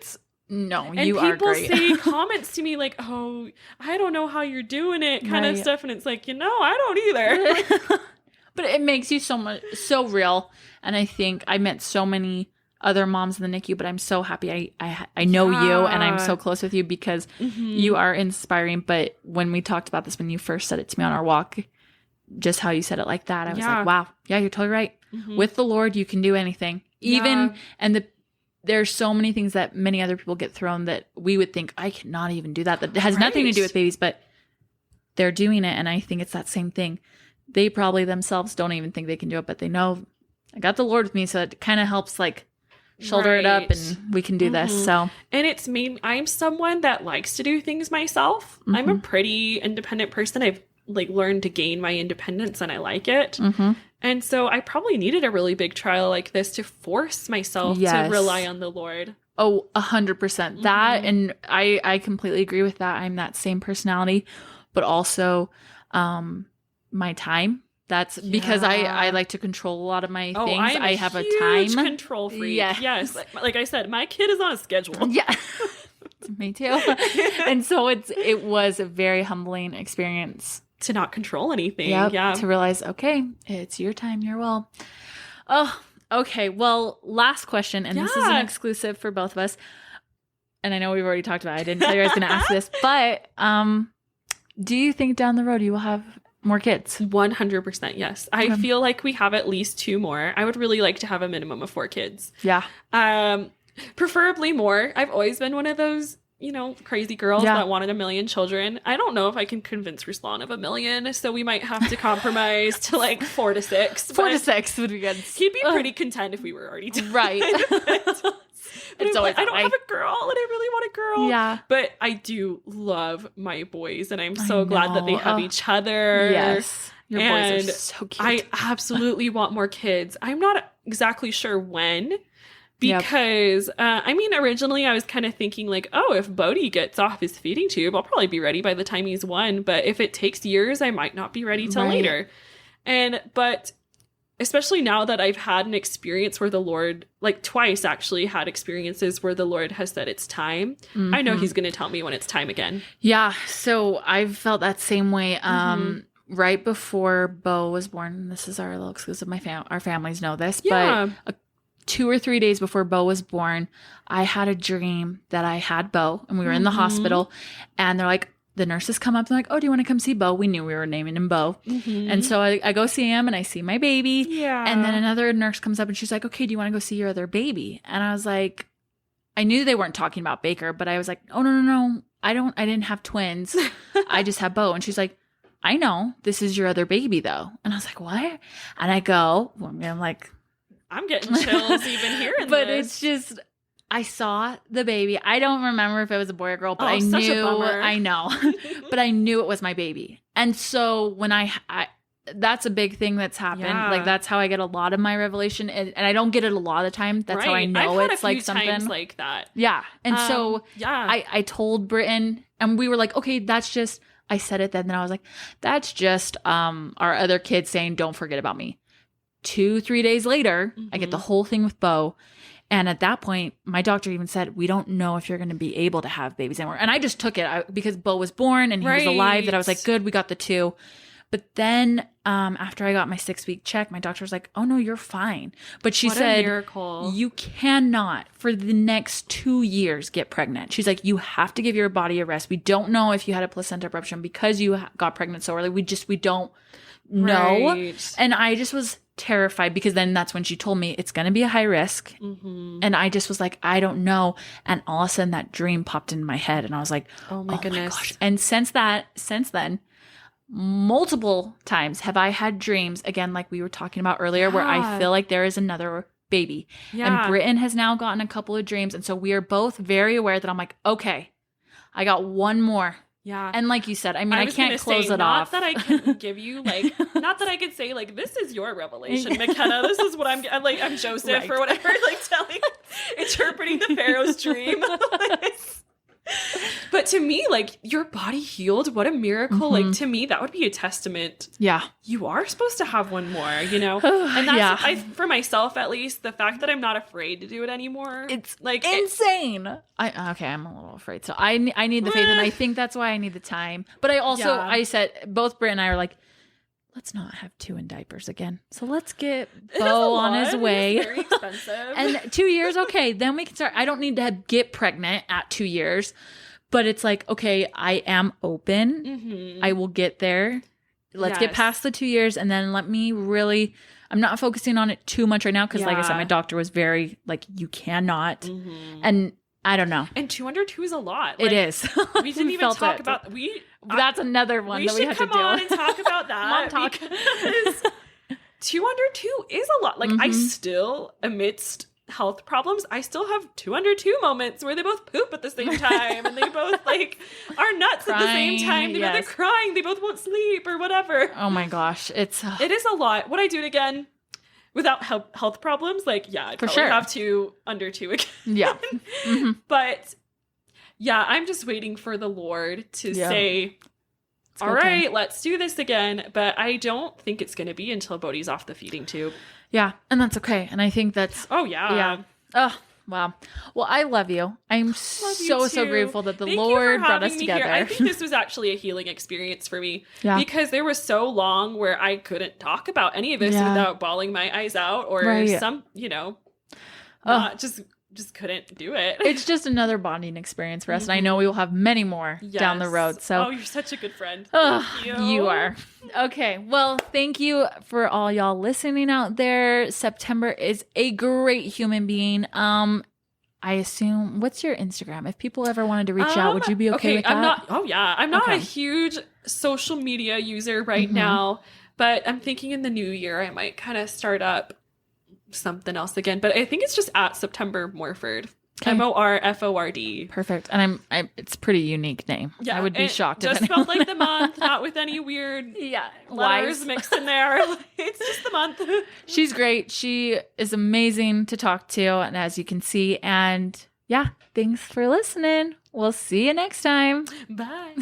great. And people say comments to me like, oh, I don't know how you're doing it, kind of stuff. And it's like, you know, I don't either. But it makes you so real. And I think I met so many other moms in the NICU, but I'm so happy I know you, and I'm so close with you because you are inspiring. But when we talked about this, when you first said it to me on our walk, just how you said it like that, I was like, wow, yeah, you're totally right. With the Lord, you can do anything. There's so many things that many other people get thrown that we would think, I cannot even do that. That has nothing to do with babies, but they're doing it. And I think it's that same thing. They probably themselves don't even think they can do it, but they know I got the Lord with me. So it kind of helps, like, shoulder it up, and we can do this. So, and it's me. I'm someone that likes to do things myself. I'm a pretty independent person. I've learned to gain my independence, and I like it. And so I probably needed a really big trial like this to force myself to rely on the Lord. Oh, 100%. That, and I completely agree with that. I'm that same personality, but also my time. That's because I like to control a lot of my things. I have a time control freak. Yes. Like I said, my kid is on a schedule. Yeah. Me too. And so it was a very humbling experience to not control anything. To realize, okay, it's your time, your will. Oh, okay. Well, last question, and this is an exclusive for both of us. And I know we've already talked about it. I didn't tell you I was going to ask this, but do you think down the road you will have more kids? 100% yes. I feel like we have at least 2 more. I would really like to have a minimum of 4 kids. Yeah. Preferably more. I've always been one of those, you know, crazy girls that wanted 1 million children. I don't know if I can convince Ruslan of 1 million, so we might have to compromise to 4 to 6. 4 to 6 would be good. He'd be pretty content if we were already done. Right. But It's always I don't have a girl and I really want a girl. Yeah. But I do love my boys and I'm so glad that they have each other. Yes. Your boys are so cute. I absolutely want more kids. I'm not exactly sure when. Because, I mean, originally I was kind of thinking like, oh, if Bodhi gets off his feeding tube, I'll probably be ready by the time he's 1. But if it takes years, I might not be ready till later. But especially now that I've had an experience where the Lord, like twice actually had experiences where the Lord has said it's time. I know he's going to tell me when it's time again. Yeah. So I've felt that same way. Right before Beau was born, this is our little exclusive, our families know this, but 2 or 3 days before Beau was born, I had a dream that I had Beau and we were in the hospital and they're like, the nurses come up and they're like, oh, do you want to come see Beau? We knew we were naming him Beau. And so I go see him and I see my baby. And then another nurse comes up and she's like, okay, do you want to go see your other baby? And I was like, I knew they weren't talking about Baker, but I was like, oh, no. I didn't have twins. I just have Beau. And she's like, I know, this is your other baby though. And I was like, what? And I go, I'm like, I'm getting chills even hearing but this. It's just, I saw the baby. I don't remember if it was a boy or girl, but I such knew, a bummer. I know, but I knew it was my baby. And so when I that's a big thing that's happened. Like that's how I get a lot of my revelation. And I don't get it a lot of the time. That's how I know I've had it's a few like something times like that. Yeah. And so I told Britton and we were like, okay, that's just, I said it then. Then I was like, that's just our other kids saying, don't forget about me. 2-3 days later, I get the whole thing with Beau. And at that point, my doctor even said, we don't know if you're going to be able to have babies anymore. And I just took it because Beau was born and he was alive, that I was like, good, we got the 2. But then after I got my 6-week check, my doctor was like, oh, no, you're fine. But she said, miracle. You cannot for the next 2 years get pregnant. She's like, you have to give your body a rest. We don't know if you had a placenta abruption because you got pregnant so early. We don't know. And I just was terrified because then that's when she told me it's going to be a high risk. And I just was like, I don't know. And all of a sudden that dream popped in my head and I was like, oh my goodness. Gosh. And since then, multiple times have I had dreams, again, like we were talking about earlier, where I feel like there is another baby. And Britton has now gotten a couple of dreams. And so we are both very aware that I'm like, okay, I got one more. Yeah. And like you said, I mean, I can't close it off. Not that I can give you not that I could say this is your revelation, McKenna. This is what I'm like, I'm Joseph or whatever, interpreting the Pharaoh's dream. But to me, your body healed. What a miracle. To me, that would be a testament. Yeah. You are supposed to have one more, And that's, for myself at least, the fact that I'm not afraid to do it anymore. It's insane. I'm a little afraid. So I need the faith and I think that's why I need the time. But I also, I said, both Britt and I are like, let's not have 2 in diapers again. So let's get Beau on his way. It's very expensive. And 2 years, okay, then we can start. I don't need to get pregnant at 2 years. But it's like, okay, I am open. I will get there. Let's get past the 2 years. And then let me really, I'm not focusing on it too much right now. Because like I said, my doctor was very you cannot. And I don't know. And 2 under 2 is a lot. It is. We didn't even talk about that's another one that we have to do. We should come on and talk about that. Mom talk. Because 2 under 2 is a lot. I still, amidst health problems, I still have 2 under 2 moments where they both poop at the same time and they both are nuts at the same time. They both are crying. They both won't sleep or whatever. Oh my gosh. It is a lot. Would I do it again? Without health problems, I'd probably have 2 under 2 again. Yeah. But yeah, I'm just waiting for the Lord to say, all right, let's do this again. But I don't think it's going to be until Bodhi's off the feeding tube. Yeah. And that's okay. And I think that's... Oh, yeah. Yeah. Oh, wow. Well, I love you. I'm so grateful that the Lord brought us together. Here. I think this was actually a healing experience for me. Yeah. Because there was so long where I couldn't talk about any of this without bawling my eyes out or some, not just couldn't do it. It's just another bonding experience for us. And I know we will have many more down the road. So, you're such a good friend. Thank you. You are. Okay. Well, thank you for all y'all listening out there. September is a great human being. I assume, what's your Instagram? If people ever wanted to reach out, would you be okay with that? I'm not a huge social media user right now, but I'm thinking in the new year, I might kind of start up something else again, but I think it's just at September Morford. Okay. Morford. Perfect. And it's a pretty unique name. Yeah, I would be shocked if just spelled like the month, not with any weird letters mixed in there. It's just the month. She's great. She is amazing to talk to, and as you can see. And yeah, thanks for listening. We'll see you next time. Bye.